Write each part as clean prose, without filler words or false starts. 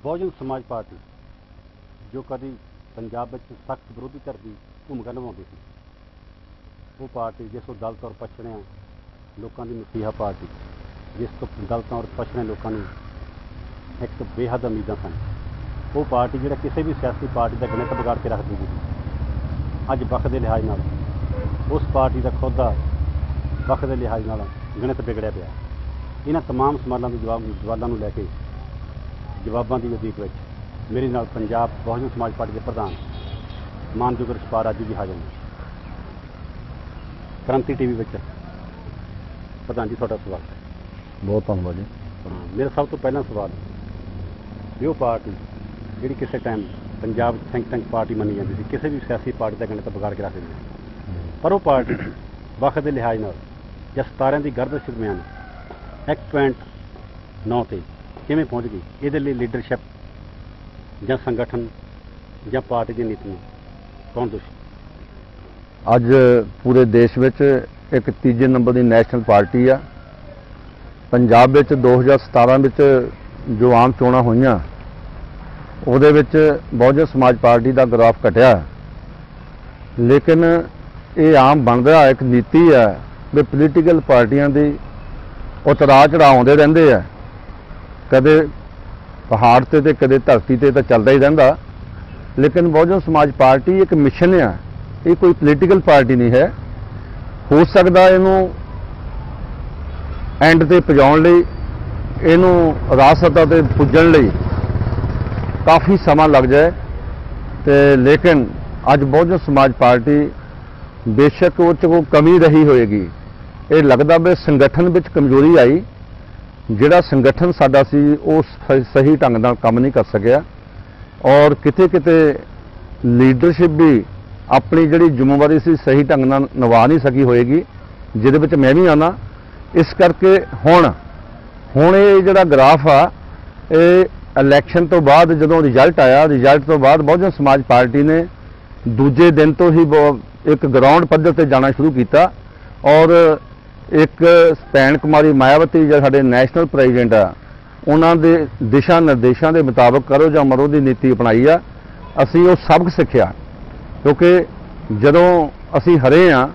Bahujan Samaj party जो कभी पंजाब में सख्त विरोधी धर की भूमिका निभाती थी, वो पार्टी जिसको दलित और पछड़िया लोगों की मसीहा पार्टी, जिसको दलित और पछड़े लोगों ने एक तो बेहद उम्मीदा सन, वो पार्टी जो किसी भी सियासी पार्टी का गणित बिगाड़ के रख दी थी। अज वक्त के लिहाज नाल उस पार्टी का खुद का वक्त के लिहाज नाल गणित बिगड़िया पिया। इन्हां तमाम सवालों के जवाबों लैके जवाबों की उदीक में मेरे नाल पंजाब बहुजन समाज पार्टी के प्रधान मानयोग रिछपाल राजू जी हाजिर ने। क्रांति टीवी में प्रधान जी थोड़ा सवाल है। बहुत धन्यवाद जी। मेरा सब तो पहला सवाल वो पार्टी जी किसी time Punjab think tank party money जाती थी, किसी भी सियासी पार्टी का गणित बिगाड़ के रख देंगे, पर वो पार्टी वक्त के लिहाज नाल या 17 की गर्दश दरम्यान 1.9 ते किवें पहुँच गई, ये लीडरशिप या संगठन या पार्टी की नीति कौन दोषी? अज पूरे देश में एक तीजे नंबर की नैशनल पार्टी आ। पंजाब में 2017 में जो आम चोणां होईयां उहदे विच बहुजन समाज पार्टी का ग्राफ घटिया, लेकिन ये आम बन रहा एक नीति है भी पोलीटिकल पार्टियां दी उतराव चढ़ाव आउंदे रहिंदे आ, कदे पहाड़ ते कदे धरती ते तो चलता ही रहिंदा। लेकिन बहुजन समाज पार्टी एक मिशन है, ये कोई पोलीटिकल पार्टी नहीं है। हो सकता इनू एंड ते पहुंचाउण लई, इनू रासता ते पुज्जण लई काफ़ी समा लग जाए ते, लेकिन अज बहुजन समाज पार्टी बेशक वो कोई कमी रही होएगी, ये लगता भी संगठन में कमजोरी आई, जिहड़ा संगठन साडा सी वो सही ढंग नाल काम नहीं कर सकिया और किते किते लीडरशिप भी अपनी जिहड़ी जिम्मेवारी सी सही ढंग नाल निभा नहीं सकी होएगी, जिहदे विच मैं भी आना। इस करके हुण ये जिहड़ा ग्राफ आ, ये इलैक्शन तो बाद जदों रिजल्ट आया, रिजल्ट तो बाद बहुजन समाज पार्टी ने दूजे दिन तो ही एक ग्राउंड पद्धर ते जाना शुरू किया और एक भैन कुमारी मायावती जो साडे नैशनल प्रेजिडेंट आ, उन्हां दे दिशा निर्देशों के मुताबिक करो जां मरो की नीति अपनाई आ। असीं वो सबक सीखिया, क्योंकि जदों असीं हरे हाँ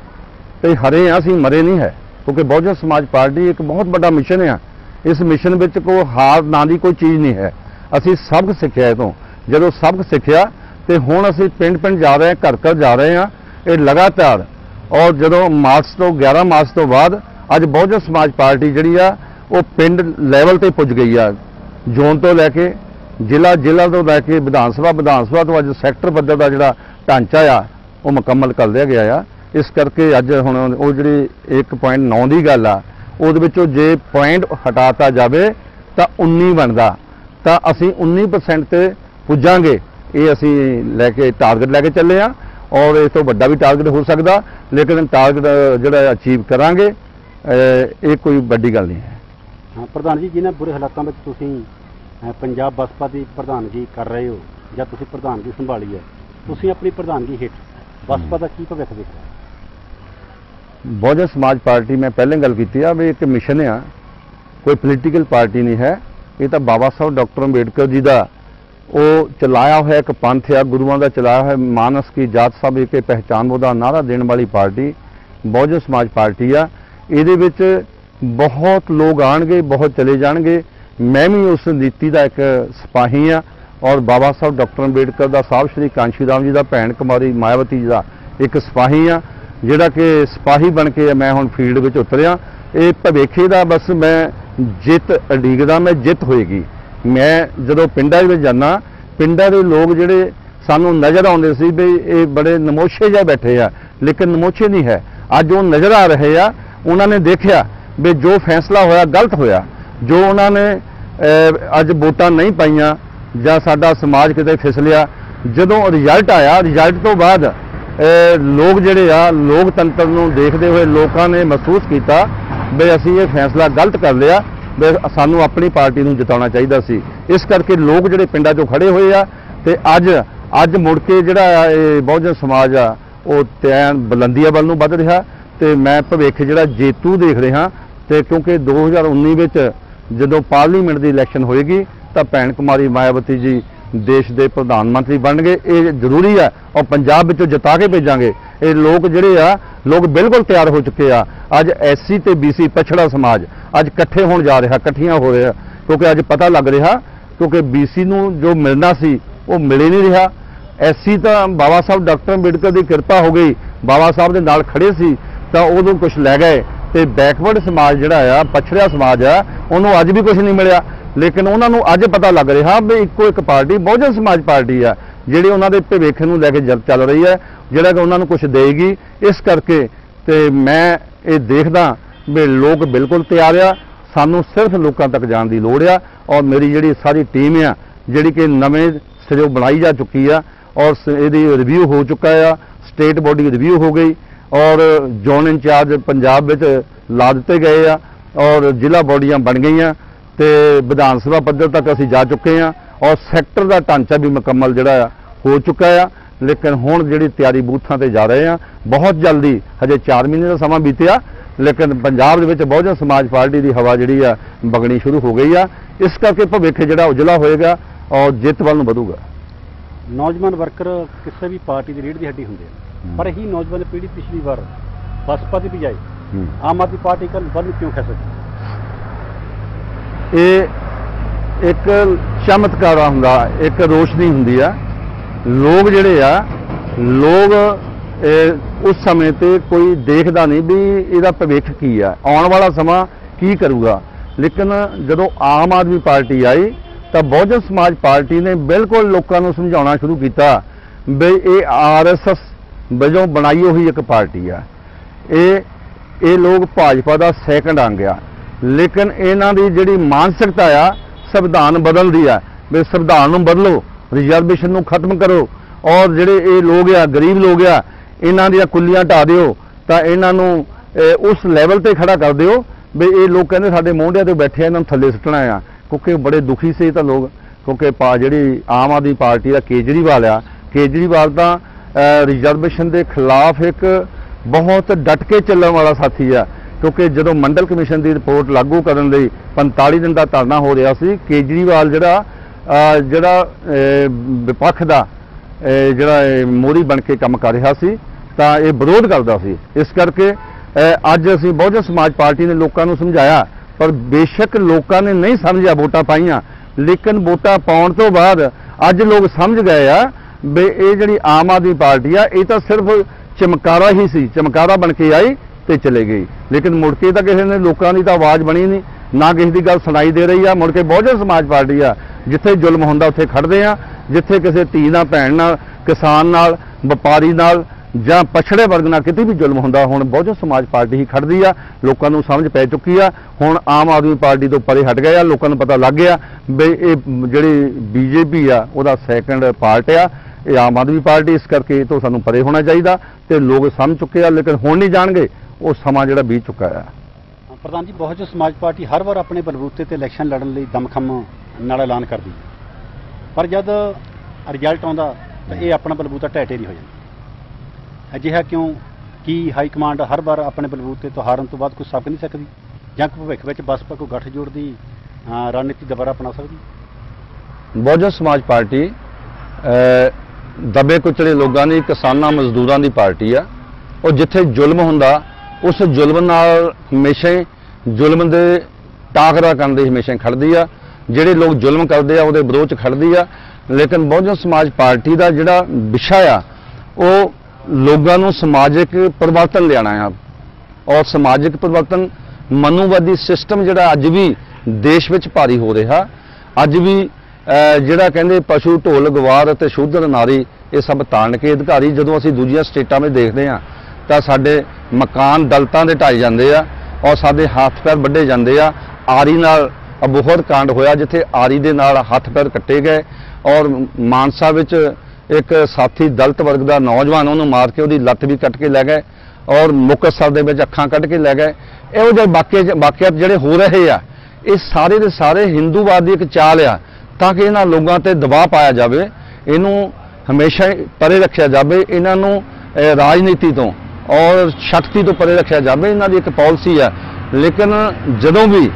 तो हरे हाँ, असीं मरे नहीं है, क्योंकि बहुजन समाज पार्टी एक बहुत बड़ा मिशन है। इस मिशन में कोई हार ना की कोई चीज़ नहीं है। असीं सबक सीखिया, तो जदों सबक सीखिया तो हुण असीं पिंड पिंड जा रहे हैं, घर घर जा रहे हैं, ये लगातार। और जदों मार्च तो 11 मार्च तो बाद अज बहुजन समाज पार्टी जिहड़ी आ वो पिंड लैवल ते पुज गई आ, जोन तो लैके जिला, जिला तो लैके विधान सभा तो अज सैक्टर पद्धर का जिहड़ा ढांचा आ वो मुकम्मल कर लिया गया आ। इस करके अज हुण वो जिहड़ी 1.9 की गल आ, उहदे विचों जे पॉइंट हटाता जाए तो 19 बनता, तो असीं 19% ते पुजांगे, ये असीं लैके टारगेट लैके चले आ और इस तो वड्डा भी टारगेट हो सकता, लेकिन टारगेट जिहड़ा अचीव करांगे, ये कोई वड्डी गल नहीं है। हाँ प्रधान जी, जिन्हें बुरे हालातों में तुसीं पंजाब बसपा की प्रधानगी कर रहे हो या तुसीं प्रधानगी संभाली है, तुसीं अपनी प्रधानगी हेठ बसपा का की भविख देख रहे हो? बहुजन समाज पार्टी मैं पहले गल की भी एक मिशन है, कोई पोलीटिकल पार्टी नहीं है। ये तो बाबा साहब डॉक्टर अंबेडकर जी का वो चलाया हुआ एक पंथ आ, गुरुओं का चलाया हुआ मानस की जात सब एक पहचान वो नारा देने वाली पार्टी बहुजन समाज पार्टी आ। ये बहुत लोग आएंगे, बहुत चले जाएंगे। मैं भी उस नीति का एक सिपाही हाँ और बाबा साहब डॉक्टर अंबेडकर का साहब श्री कांशी राम जी का भैन कुमारी मायावती जी का एक सिपाही हाँ, जिहड़ा कि सिपाही बन के मैं हुण फील्ड में उतरिया। ये भविखे का बस मैं जित उडीकदा, मैं जित होएगी। मैं जदों पिंडां विच जाना, पिंडां दे लोग जिहड़े सानूं नज़र आउंदे सी भी ये बड़े नमोशे जिहे बैठे आ, लेकिन नमोशे नहीं है। अज वो नज़र आ रहे आ, उन्होंने देखा भी जो फैसला होया गलत होया, जो उन्होंने अज वोटां नहीं पाइयां जां साडा समाज किते फिसलिया। जदों रिजल्ट आया, रिजल्ट तो बाद लोग जिहड़े आ लोकतंत्र नूं देखदे होए लोकां ने महसूस किया भी असीं ये फैसला गलत कर लिया, भी सानूं अपनी पार्टी नूं जिताउणा चाहीदा सी। इस करके लोग जिहड़े पिंडां चों खड़े होए आ ते अज मुड़ के जिहड़ा बहुजन समाज आ वो तैन बुलंदियां वल नूं वध रिहा ते मैं भविख जिहड़ा जेतू देख रहा। तो क्योंकि 2019 में जदों पार्लीमेंट की इलैक्शन होएगी ਤਾਂ ਭੈਣ ਕੁਮਾਰੀ ਮਾयावती जी देश के प्रधानमंत्री बन गए, ये जरूरी है। और पंजाब विचों जिता के भेजांगे। ये लोग जिहड़े आ लोग बिल्कुल तैयार हो चुके आ। अज SC ते BC पछड़ा समाज अज इकट्ठे होण जा रहा, इकट्ठियां हो रहा, क्योंकि अज पता लग रहा क्योंकि BC नूं जो मिलना सी वो मिल ही नहीं रहा। SC तो बाबा साहब डॉक्टर अंबेडकर की कृपा हो गई, बाबा साहब के नाल खड़े सी तो उदों कुछ लै गए, तो बैकवर्ड समाज जिहड़ा आ पछड़िया समाज आ उन्होंने अज भी कुछ नहीं मिलिया। लेकिन उन्होंने अज पता लग रहा भी इक्को एक पार्टी बहुजन समाज पार्टी आ जिहड़ी उन्होंने भविख नूं लैके चल रही है, जिहड़ा कि उन्होंने कुछ देगी। इस करके ते मैं ये देखदा भी लोग बिल्कुल तैयार आ, सानू सिर्फ लोगों तक जाने की लोड़ आ। और मेरी जिहड़ी सारी टीम आ जिहड़ी कि नवें सिरों बनाई जा चुकी आ और यदि रिव्यू हो चुका है, स्टेट बॉडी रिव्यू हो गई और जोन इंचार्ज पंजाब विच ला दिते गए आ और जिला बॉडियां बन गई तो विधान सभा पद्धर तक असीं जा चुके हैं और सैक्टर का ढांचा भी मुकम्मल जिहड़ा हो चुका है। लेकिन हुण जिहड़ी तैयारी बूथां ते जा रहे हैं, बहुत जल्दी हजे 4 महीने का समा बीतिया, लेकिन पंजाब दे विच बहुजन समाज पार्टी की हवा जिहड़ी आ बगनी शुरू हो गई आ। इस करके भविख जिहड़ा उजला होएगा और जित वल नूं वधूगा। नौजवान वर्कर किसी भी पार्टी की रीढ़ की हड्डी होंगे, पर ही नौजवान पीढ़ी पिछली बार बसपा की बजाय आम आदमी पार्टी का वल क्यों खा सकती? ये एक चमत्कार हुंदा, एक रोशनी हुंदी आ। लोग जिहड़े आ लोग उस समय ते कोई देखदा नहीं भी इहदा भविख की आ, आउण वाला समा की करूगा। लेकिन जदों आम आदमी पार्टी आई तो बहुजन समाज पार्टी ने बिल्कुल लोगों को समझाना शुरू किया भी ये RSS वजों बनाई हुई एक पार्टी आ, ये लोग भाजपा का सैकंड अंग आ। लेकिन इन्हां दी जिहड़ी मानसिकता आ संविधान बदलदी आ भी संविधान नूं बदलो, रिजर्वेशन नूं खत्म करो और जिहड़े ये लोग आ गरीब लोग आ इन्हां दीआं कुल्लियां ढा दिओ तां इन्हां नूं उस लैवल ते खड़ा कर दिओ भी ये लोग कहंदे साडे मोहंडिਆਂ ते बैठे इन्हां नूं थल्ले सुੱਟਣਾ आ। क्योंकि बड़े दुखी से तो लोग, क्योंकि जी आम आदमी पार्टी का केजरीवाल आ, केजरीवाल का रिजर्वेशन के खिलाफ एक बहुत डट के चलने वाला साथी आ। क्योंकि जो मंडल कमीशन की रिपोर्ट लागू करने लई 45 दिन का धरना हो रहा सी, केजरीवाल जिहड़ा विपक्ष का जिहड़ा मोहरी बन के काम कर रहा सी तां ये विरोध करता सी। इस करके अज असीं बहुजन समाज पार्टी ने लोगों को समझाया, पर बेशक लोगों ने नहीं समझा वोटां पाईयां, लेकिन वोटां पाउण तो बाद अज लोग समझ गए आ भी ये जिहड़ी आम आदमी पार्टी आ ये तो सिर्फ चमकारा ही सी, चमकारा बन के आई तो चले गई। लेकिन मुड़ के तो किसी ने लोगों की तो आवाज़ बनी नहीं, ना किसी की गल सुनाई दे रही आ। मुड़ के बहुजन समाज पार्टी आ जिथे जुल्म हुंदा उत्थे खड़दे आ, जिथे किसी धी नाल भैण नाल किसान नाल व्यापारी नाल ਜਾਂ पछड़े वर्ग नाल किते भी जुल्म हुंदा हुण बहुजन समाज पार्टी ही खड़दी आ। लोगों को समझ पै चुकी आ, हुण आम आदमी पार्टी तो परे हट गए आ। लोगों को पता लग गया भी ये जिहड़ी BJP आ उहदा सैकंड पार्ट आ, ये आम आदमी पार्टी। इस करके तो सानूं परे होना चाहिए तो लोग समझ चुके आ, लेकिन हुण नहीं जाणगे, वो समा जिहड़ा बीत चुका है। प्रधान जी, बहुजन समाज पार्टी हर बार अपने बलबूते ते इलैक्शन लड़न लई दमखम नाल ऐलान करदी, पर जद रिजल्ट आउंदा तां ये अपना बलबूता ढह ढेरी हो जांदा। अजिहा क्यों कि हाई कमांड हर बार अपने बलबूते तो हारन तो बाद कुछ सक नहीं सकती, ਜਾਂ भविख में बसपा को गठजोड़ की रणनीति दोबारा अपना सकती? बहुजन समाज पार्टी दबे कुचले लोगों की, किसानों मजदूरों की पार्टी आ। और जिथे जुल्म हुंदा उस जुल्म नाल हमेशा जुल्म के टाकरा करने हमेशा खड़दी आ, जिहड़े लोग जुल्म करते हैं उहदे विरोध खड़दी आ। लेकिन बहुजन समाज पार्टी का जिहड़ा विषय आ वो लोगों को समाजिक परिवर्तन लियाना है। और समाजिक परिवर्तन मनुवादी सिस्टम जिहड़ा अज भी देश में भारी हो रहा, अज भी जिहड़ा कहंदे पशु ढोल गवार ते शूद्र नारी ये सब ताण के अधिकारी जदों असीं दूजियां स्टेटां में देखते हैं तो साडे मकान दलतां दे ढाए जांदे आ और साडे हत्थ पैर वड्ढे जांदे आ। आरी नाल अबोहर कांड होया जिथे आरी दे नाल हत्थ पैर कट्टे गए और मानसा विच एक साथी दलित वर्ग का नौजवान उन्होंने मार के उसकी लत्त भी कट के लै गए और मुक्तसर दे विच अखां कट के लै गए। इहो जिहे वाकियात जिहड़े हो रहे आ ये सारे दे सारे हिंदूवाद की एक चाल आ ताकि इन्हां लोगों ते दबाव पाया जाए, इनू हमेशा परे रखा जाए, इन्हों राजनीति तो और शक्ति तो परे रखा जाए, इन्हां दी एक पॉलिसी है। लेकिन जदों भी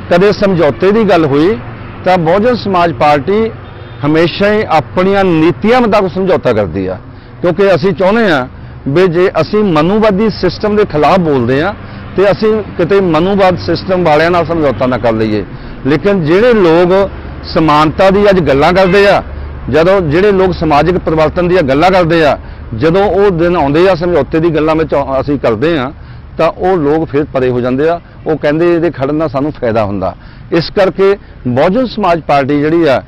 कदे समझौते की गल हुई ਤਾਂ ਬਹੁਜਨ ਸਮਾਜ ਪਾਰਟੀ ਹਮੇਸ਼ਾ ਹੀ ਆਪਣੀਆਂ ਨੀਤੀਆਂ ਮੁਤਾਬਕ ਸਮਝੌਤਾ ਕਰਦੀ ਆ, ਕਿਉਂਕਿ ਅਸੀਂ ਚਾਹੁੰਦੇ ਆ ਵੀ ਜੇ ਅਸੀਂ ਮਨੂਵਾਦੀ ਸਿਸਟਮ ਦੇ ਖਿਲਾਫ ਬੋਲਦੇ ਆ ਤੇ ਅਸੀਂ ਕਿਤੇ ਮਨੂਵਾਦ ਸਿਸਟਮ ਵਾਲਿਆਂ ਨਾਲ ਸਮਝੌਤਾ ਨਾ ਕਰ ਲਈਏ। ਲੇਕਿਨ ਜਿਹੜੇ ਲੋਕ ਸਮਾਨਤਾ ਦੀ ਅੱਜ ਗੱਲਾਂ ਕਰਦੇ ਆ, ਜਦੋਂ ਜਿਹੜੇ ਲੋਕ ਸਮਾਜਿਕ ਪਰਿਵਰਤਨ ਦੀਆਂ ਗੱਲਾਂ ਕਰਦੇ ਆ, ਜਦੋਂ ਉਹ ਦਿਨ ਆਉਂਦੇ ਆ ਸਮਝੌਤੇ ਦੀ ਗੱਲਾਂ ਵਿੱਚ ਅਸੀਂ ਕਰਦੇ ਆ ਤਾਂ ਉਹ ਲੋਕ ਫਿਰ ਪਰੇ ਹੋ ਜਾਂਦੇ ਆ। ਉਹ ਕਹਿੰਦੇ ਇਹਦੇ ਖੜਨ ਨਾਲ ਸਾਨੂੰ ਫਾਇਦਾ ਹੁੰਦਾ। ਇਸ ਕਰਕੇ ਬਹੁਜਨ ਸਮਾਜ ਪਾਰਟੀ ਜਿਹੜੀ ਆ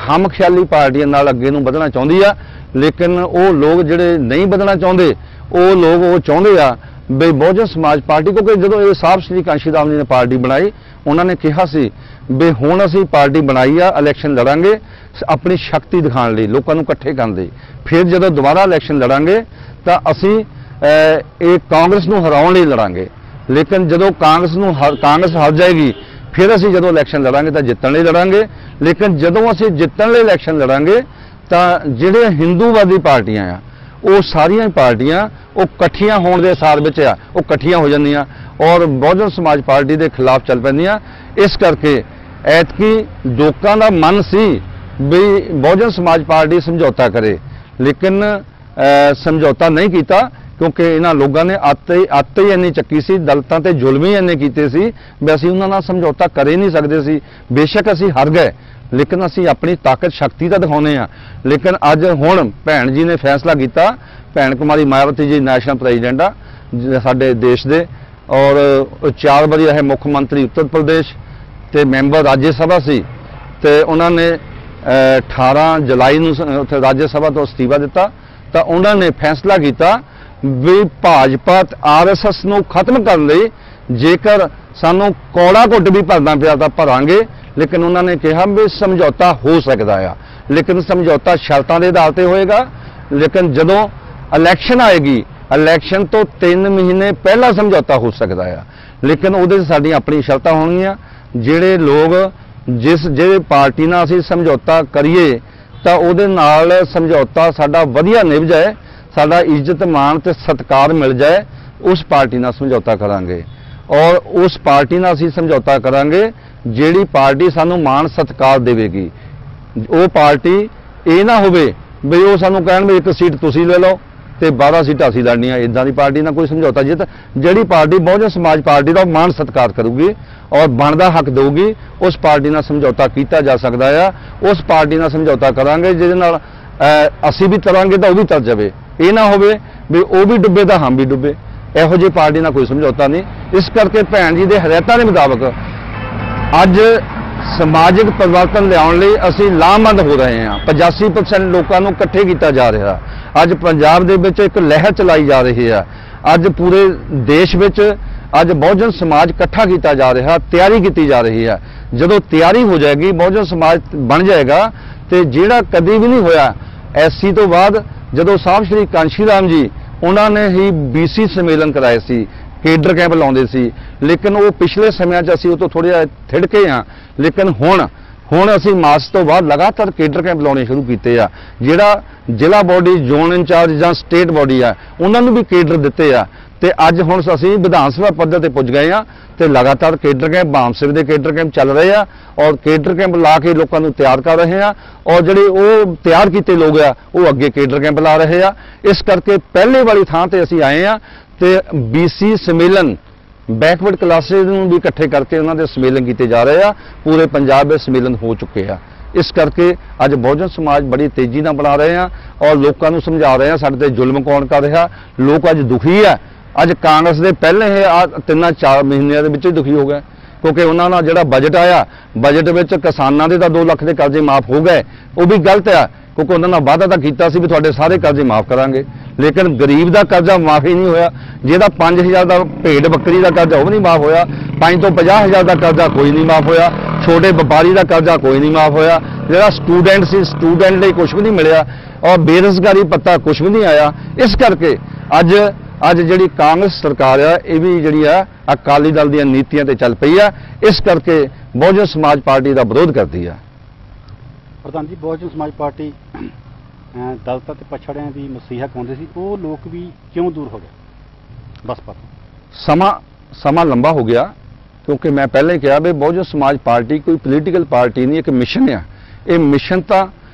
ਹਮਖਿਆਲੀ ਪਾਰਟੀਆਂ ਨਾਲ ਅੱਗੇ ਨੂੰ ਵਧਣਾ ਚਾਹੁੰਦੀ ਆ, ਲੇਕਿਨ ਉਹ ਲੋਕ ਜਿਹੜੇ ਨਹੀਂ ਵਧਣਾ ਚਾਹੁੰਦੇ, ਉਹ ਲੋਕ ਉਹ ਚਾਹੁੰਦੇ ਆ ਵੀ ਬਹੁਜਨ ਸਮਾਜ ਪਾਰਟੀ, ਕਿਉਂਕਿ ਜਦੋਂ ਇਹ ਸਾਹਿਬ ਸ਼੍ਰੀ ਕਾਂਸ਼ੀ ਰਾਮ ਜੀ ਨੇ ਪਾਰਟੀ ਬਣਾਈ, ਉਹਨਾਂ ਨੇ ਕਿਹਾ ਸੀ ਵੀ ਹੁਣ ਅਸੀਂ ਪਾਰਟੀ ਬਣਾਈ ਆ, ਇਲੈਕਸ਼ਨ ਲੜਾਂਗੇ ਆਪਣੀ ਸ਼ਕਤੀ ਦਿਖਾਉਣ ਲਈ, ਲੋਕਾਂ ਨੂੰ ਇਕੱਠੇ ਕਰਨ ਲਈ। ਫਿਰ ਜਦੋਂ ਦੁਬਾਰਾ ਇਲੈਕਸ਼ਨ ਲੜਾਂਗੇ ਤਾਂ ਅਸੀਂ ਇਹ ਕਾਂਗਰਸ ਨੂੰ ਹਰਾਉਣ ਲਈ ਲੜਾਂਗੇ। ਲੇਕਿਨ ਜਦੋਂ ਕਾਂਗਰਸ ਹਾਰ ਜਾਏਗੀ, ਫਿਰ ਅਸੀਂ ਜਦੋਂ ਇਲੈਕਸ਼ਨ ਲੜਾਂਗੇ ਤਾਂ ਜਿੱਤਣ ਲਈ ਲੜਾਂਗੇ। ਲੇਕਿਨ ਜਦੋਂ ਅਸੀਂ ਜਿੱਤਣ ਲਈ ਇਲੈਕਸ਼ਨ ਲੜਾਂਗੇ ਤਾਂ ਜਿਹੜੇ ਹਿੰਦੂਵਾਦੀ ਪਾਰਟੀਆਂ ਆ, ਉਹ ਸਾਰੀਆਂ ਪਾਰਟੀਆਂ ਉਹ ਇਕੱਠੀਆਂ ਹੋਣ ਦੇ ਅਸਾਰ ਵਿੱਚ ਆ, ਉਹ ਇਕੱਠੀਆਂ ਹੋ ਜਾਂਦੀਆਂ ਔਰ ਬਹੁਜਨ ਸਮਾਜ ਪਾਰਟੀ ਦੇ ਖਿਲਾਫ ਚੱਲ ਪੈਂਦੀਆਂ। ਇਸ ਕਰਕੇ ਐਤਕੀ ਲੋਕਾਂ ਦਾ ਮਨ ਸੀ ਵੀ ਬਹੁਜਨ ਸਮਾਜ ਪਾਰਟੀ ਸਮਝੌਤਾ ਕਰੇ, ਲੇਕਿਨ ਸਮਝੌਤਾ ਨਹੀਂ ਕੀਤਾ, ਕਿਉਂਕਿ ਇਹਨਾਂ ਲੋਕਾਂ ਨੇ ਅੱਤ ਹੀ ਇੰਨੀ ਚੱਕੀ ਸੀ, ਦਲਿਤਾਂ ਤੇ ਜ਼ੁਲਮ ਹੀ ਇੰਨੇ ਕੀਤੇ ਸੀ ਵੀ ਅਸੀਂ ਉਹਨਾਂ ਨਾਲ ਸਮਝੌਤਾ ਕਰ ਹੀ ਨਹੀਂ ਸਕਦੇ ਸੀ। ਬੇਸ਼ੱਕ ਅਸੀਂ ਹਾਰ ਗਏ, ਲੇਕਿਨ ਅਸੀਂ ਆਪਣੀ ਤਾਕਤ ਸ਼ਕਤੀ ਤਾਂ ਦਿਖਾਉਂਦੇ ਆ। ਲੇਕਿਨ ਅੱਜ ਹੁਣ ਭੈਣ ਜੀ ਨੇ ਫੈਸਲਾ ਕੀਤਾ, ਭੈਣ ਕੁਮਾਰੀ ਮਾਇਆਵਤੀ ਜੀ ਨੈਸ਼ਨਲ ਪ੍ਰੈਜ਼ੀਡੈਂਟ ਆ ਸਾਡੇ ਦੇਸ਼ ਦੇ, ਔਰ 4 ਵਾਰੀ ਰਹੇ ਮੁੱਖ ਮੰਤਰੀ ਉੱਤਰ ਪ੍ਰਦੇਸ਼ ਤੇ ਮੈਂਬਰ ਰਾਜ ਸਭਾ ਸੀ, ਤੇ ਉਹਨਾਂ ਨੇ 18 ਜੁਲਾਈ ਨੂੰ ਉੱਥੇ ਰਾਜ ਸਭਾ ਤੋਂ ਅਸਤੀਫਾ ਦਿੱਤਾ। ਤਾਂ ਉਹਨਾਂ ਨੇ ਫੈਸਲਾ ਕੀਤਾ ਵੀ ਭਾਜਪਾ RSS ਨੂੰ ਖਤਮ ਕਰਨ ਲਈ ਜੇਕਰ ਸਾਨੂੰ ਕੌੜਾ ਘੁੱਟ ਵੀ ਭਰਨਾ ਪਿਆ ਤਾਂ ਭਰਾਂਗੇ। ਲੇਕਿਨ ਉਹਨਾਂ ਨੇ ਕਿਹਾ ਵੀ ਸਮਝੌਤਾ ਹੋ ਸਕਦਾ ਆ, ਲੇਕਿਨ ਸਮਝੌਤਾ ਸ਼ਰਤਾਂ ਦੇ ਆਧਾਰ ਤੇ ਹੋਏਗਾ। ਲੇਕਿਨ ਜਦੋਂ ਇਲੈਕਸ਼ਨ ਆਏਗੀ, ਇਲੈਕਸ਼ਨ ਤੋਂ 3 ਮਹੀਨੇ ਪਹਿਲਾਂ ਸਮਝੌਤਾ ਹੋ ਸਕਦਾ ਆ, ਲੇਕਿਨ ਉਹਦੇ 'ਚ ਸਾਡੀਆਂ ਆਪਣੀ ਸ਼ਰਤਾਂ ਹੋਣਗੀਆਂ। ਜਿਹੜੇ ਲੋਕ ਜਿਹੜੇ ਪਾਰਟੀ ਨਾਲ ਅਸੀਂ ਸਮਝੌਤਾ ਕਰੀਏ ਤਾਂ ਉਹਦੇ ਨਾਲ ਸਮਝੌਤਾ ਸਾਡਾ ਵਧੀਆ ਨਿਭ ਜਾਏ, ਸਾਡਾ ਇੱਜ਼ਤ ਮਾਣ ਤੇ ਸਤਿਕਾਰ ਮਿਲ ਜਾਏ, ਉਸ ਪਾਰਟੀ ਨਾਲ ਸਮਝੌਤਾ ਕਰਾਂਗੇ। ਔਰ ਉਸ ਪਾਰਟੀ ਨਾਲ ਅਸੀਂ ਸਮਝੌਤਾ ਕਰਾਂਗੇ ਜਿਹੜੀ ਪਾਰਟੀ ਸਾਨੂੰ ਮਾਣ ਸਤਿਕਾਰ ਦੇਵੇਗੀ। ਉਹ ਪਾਰਟੀ ਇਹ ਨਾ ਹੋਵੇ ਵੀ ਉਹ ਸਾਨੂੰ ਕਹਿਣ ਵੀ 1 ਸੀਟ ਤੁਸੀਂ ਲੈ ਲਓ ਤੇ 12 ਸੀਟਾਂ ਅਸੀਂ ਲੜਨੀਆਂ, ਇਦਾਂ ਦੀ ਪਾਰਟੀ ਨਾਲ ਕੋਈ ਸਮਝੌਤਾ। ਜਿਹੜੀ ਪਾਰਟੀ ਬਹੁਜਨ ਸਮਾਜ ਪਾਰਟੀ ਦਾ ਮਾਣ ਸਤਿਕਾਰ ਕਰੂਗੀ ਔਰ ਬਣਦਾ ਹੱਕ ਦੇਊਗੀ, ਉਸ ਪਾਰਟੀ ਨਾਲ ਸਮਝੌਤਾ ਕੀਤਾ ਜਾ ਸਕਦਾ ਆ। ਉਸ ਪਾਰਟੀ ਨਾਲ ਸਮਝੌਤਾ ਕਰਾਂਗੇ ਜਿਹਦੇ ਨਾਲ ਅਸੀਂ ਵੀ ਤਰਾਂਗੇ ਤਾਂ ਉਹ ਵੀ ਤਰ ਜਾਵੇ। ਇਹ ਨਾ ਹੋਵੇ ਵੀ ਉਹ ਵੀ ਡੁੱਬੇ ਤਾਂ ਹਮ ਵੀ ਡੁੱਬੇ, ਇਹੋ ਜਿਹੀ ਪਾਰਟੀ ਨਾਲ ਕੋਈ ਸਮਝੌਤਾ ਨਹੀਂ। ਇਸ ਕਰਕੇ ਭੈਣ ਜੀ ਦੇ ਹਦਾਇਤਾਂ ਦੇ ਮੁਤਾਬਕ ਅੱਜ ਸਮਾਜਿਕ ਪਰਿਵਰਤਨ ਲਿਆਉਣ ਲਈ ਅਸੀਂ ਲਾਮਬੰਦ ਹੋ ਰਹੇ ਹਾਂ। 85% ਲੋਕਾਂ ਨੂੰ ਇਕੱਠੇ ਕੀਤਾ ਜਾ ਰਿਹਾ। ਅੱਜ ਪੰਜਾਬ ਦੇ ਵਿੱਚ ਇੱਕ ਲਹਿਰ ਚਲਾਈ ਜਾ ਰਹੀ ਹੈ। ਅੱਜ ਪੂਰੇ ਦੇਸ਼ ਵਿੱਚ ਅੱਜ ਬਹੁਜਨ ਸਮਾਜ ਇਕੱਠਾ ਕੀਤਾ ਜਾ ਰਿਹਾ, ਤਿਆਰੀ ਕੀਤੀ ਜਾ ਰਹੀ ਹੈ। ਜਦੋਂ ਤਿਆਰੀ ਹੋ ਜਾਏਗੀ, ਬਹੁਜਨ ਸਮਾਜ ਬਣ ਜਾਏਗਾ। ਤੇ ਜਿਹੜਾ ਕਦੀ ਵੀ ਨਹੀਂ ਹੋਇਆ ਐਸਸੀ ਤੋਂ ਬਾਅਦ, ਜਦੋਂ ਸਾਹਿਬ ਸ਼੍ਰੀ ਕਾਂਸ਼ੀ ਰਾਮ ਜੀ ਉਹਨਾਂ ਨੇ ਹੀ BC ਸੰਮੇਲਨ ਕਰਾਏ ਸੀ, ਕੇਡਰ ਕੈਂਪ ਲਾਉਂਦੇ ਸੀ, ਲੇਕਿਨ ਉਹ ਪਿਛਲੇ ਸਮਿਆਂ 'ਚ ਅਸੀਂ ਉਹ ਤੋਂ ਥੋੜ੍ਹਾ ਥਿੜਕੇ ਹਾਂ। ਲੇਕਿਨ ਹੁਣ ਅਸੀਂ ਮਾਰਚ ਤੋਂ ਬਾਅਦ ਲਗਾਤਾਰ ਕੇਡਰ ਕੈਂਪ ਲਾਉਣੇ ਸ਼ੁਰੂ ਕੀਤੇ ਆ। ਜਿਹੜਾ ਜ਼ਿਲ੍ਹਾ ਬੋਡੀ, ਜ਼ੋਨ ਇੰਚਾਰਜ ਜਾਂ ਸਟੇਟ ਬੋਡੀ ਆ, ਉਹਨਾਂ ਨੂੰ ਵੀ ਕੇਡਰ ਦਿੱਤੇ ਆ। ਤੇ ਅੱਜ ਹੁਣ ਅਸੀਂ ਵਿਧਾਨ ਸਭਾ ਪੱਧਰ ਤੇ ਪੁੱਜ ਗਏ ਆ ਤੇ ਲਗਾਤਾਰ ਕੇਡਰ ਕੈਂਪ, ਬਾਮਸਿਰ ਦੇ ਕੇਡਰ ਕੈਂਪ ਚੱਲ ਰਹੇ ਆ ਔਰ ਕੇਡਰ ਕੈਂਪ ਲਾ ਕੇ ਲੋਕਾਂ ਨੂੰ ਤਿਆਰ ਕਰ ਰਹੇ ਆ। ਔਰ ਜਿਹੜੇ ਉਹ ਤਿਆਰ ਕੀਤੇ ਲੋਕ ਆ ਉਹ ਅੱਗੇ ਕੇਡਰ ਕੈਂਪ ਲਾ ਰਹੇ ਆ। ਇਸ ਕਰਕੇ ਪਹਿਲੇ ਵਾਲੀ ਥਾਂ ਤੇ ਅਸੀਂ ਆਏ ਆ ਤੇ BC ਸੰਮੇਲਨ, ਬੈਕਵਰਡ ਕਲਾਸਿਸ ਨੂੰ ਵੀ ਇਕੱਠੇ ਕਰਕੇ ਉਹਨਾਂ ਦੇ ਸੰਮੇਲਨ ਕੀਤੇ ਜਾ ਰਹੇ ਆ। ਪੂਰੇ ਪੰਜਾਬ ਵਿੱਚ ਸੰਮੇਲਨ ਹੋ ਚੁੱਕੇ ਆ। ਇਸ ਕਰਕੇ ਅੱਜ ਬਹੁਜਨ ਸਮਾਜ ਬੜੀ ਤੇਜ਼ੀ ਨਾਲ ਬਣਾ ਰਹੇ ਆ ਔਰ ਲੋਕਾਂ ਨੂੰ ਸਮਝਾ ਰਹੇ ਆ ਸਾਡੇ ਤੇ ਜ਼ੁਲਮ ਕੌਣ ਕਰ ਰਿਹਾ। ਲੋਕ ਅੱਜ ਦੁਖੀ ਆ। ਅੱਜ ਕਾਂਗਰਸ ਦੇ ਪਹਿਲੇ 3-4 ਮਹੀਨਿਆਂ ਦੇ ਵਿੱਚ ਹੀ ਦੁਖੀ ਹੋ ਗਏ, ਕਿਉਂਕਿ ਉਹਨਾਂ ਦਾ ਜਿਹੜਾ ਬਜਟ ਆਇਆ, ਬਜਟ ਵਿੱਚ ਕਿਸਾਨਾਂ ਦੇ ਤਾਂ 2 ਲੱਖ ਦੇ ਕਰਜ਼ੇ ਮਾਫ ਹੋ ਗਏ। ਉਹ ਵੀ ਗਲਤ ਆ, ਕਿਉਂਕਿ ਉਹਨਾਂ ਨਾਲ ਵਾਅਦਾ ਤਾਂ ਕੀਤਾ ਸੀ ਵੀ ਤੁਹਾਡੇ ਸਾਰੇ ਕਰਜ਼ੇ ਮਾਫ ਕਰਾਂਗੇ, ਲੇਕਿਨ ਗਰੀਬ ਦਾ ਕਰਜ਼ਾ ਮਾਫ ਹੀ ਨਹੀਂ ਹੋਇਆ। ਜਿਹਦਾ 5000 ਦਾ ਭੇਡ ਬੱਕਰੀ ਦਾ ਕਰਜ਼ਾ ਉਹ ਵੀ ਨਹੀਂ ਮਾਫ ਹੋਇਆ। 5 ਤੋਂ 50,000 ਦਾ ਕਰਜ਼ਾ ਕੋਈ ਨਹੀਂ ਮਾਫ ਹੋਇਆ। ਛੋਟੇ ਵਪਾਰੀ ਦਾ ਕਰਜ਼ਾ ਕੋਈ ਨਹੀਂ ਮਾਫ ਹੋਇਆ। ਜਿਹੜਾ ਸਟੂਡੈਂਟ ਸੀ, ਸਟੂਡੈਂਟ ਲਈ ਕੁਝ ਵੀ ਨਹੀਂ ਮਿਲਿਆ ਔਰ ਬੇਰੁਜ਼ਗਾਰੀ ਭੱਤਾ ਕੁਝ ਵੀ ਨਹੀਂ ਆਇਆ। ਇਸ ਕਰਕੇ ਅੱਜ ਜਿਹੜੀ ਕਾਂਗਰਸ ਸਰਕਾਰ ਆ, ਇਹ ਵੀ ਜਿਹੜੀ ਆ ਅਕਾਲੀ ਦਲ ਦੀਆਂ ਨੀਤੀਆਂ ਤੇ ਚੱਲ ਪਈ ਆ। ਇਸ ਕਰਕੇ ਬਹੁਜਨ ਸਮਾਜ ਪਾਰਟੀ ਦਾ ਵਿਰੋਧ ਕਰਦੀ ਆ। ਪ੍ਰਧਾਨ ਜੀ, ਬਹੁਜਨ ਸਮਾਜ ਪਾਰਟੀ ਦਲਿਤਾਂ ਤੇ ਪਛੜਿਆਂ ਦੀ ਮਸੀਹਾ ਪਾਉਂਦੇ ਸੀ, ਉਹ ਲੋਕ ਵੀ ਕਿਉਂ ਦੂਰ ਹੋ ਗਏ ਬਸਪਾ ਤੋਂ? ਸਮਾਂ ਲੰਬਾ ਹੋ ਗਿਆ। क्योंकि मैं पहले ही कहा भी बहुजन समाज पार्टी कोई पोलीटिकल पार्टी नहीं, एक मिशन है। ये मिशन तो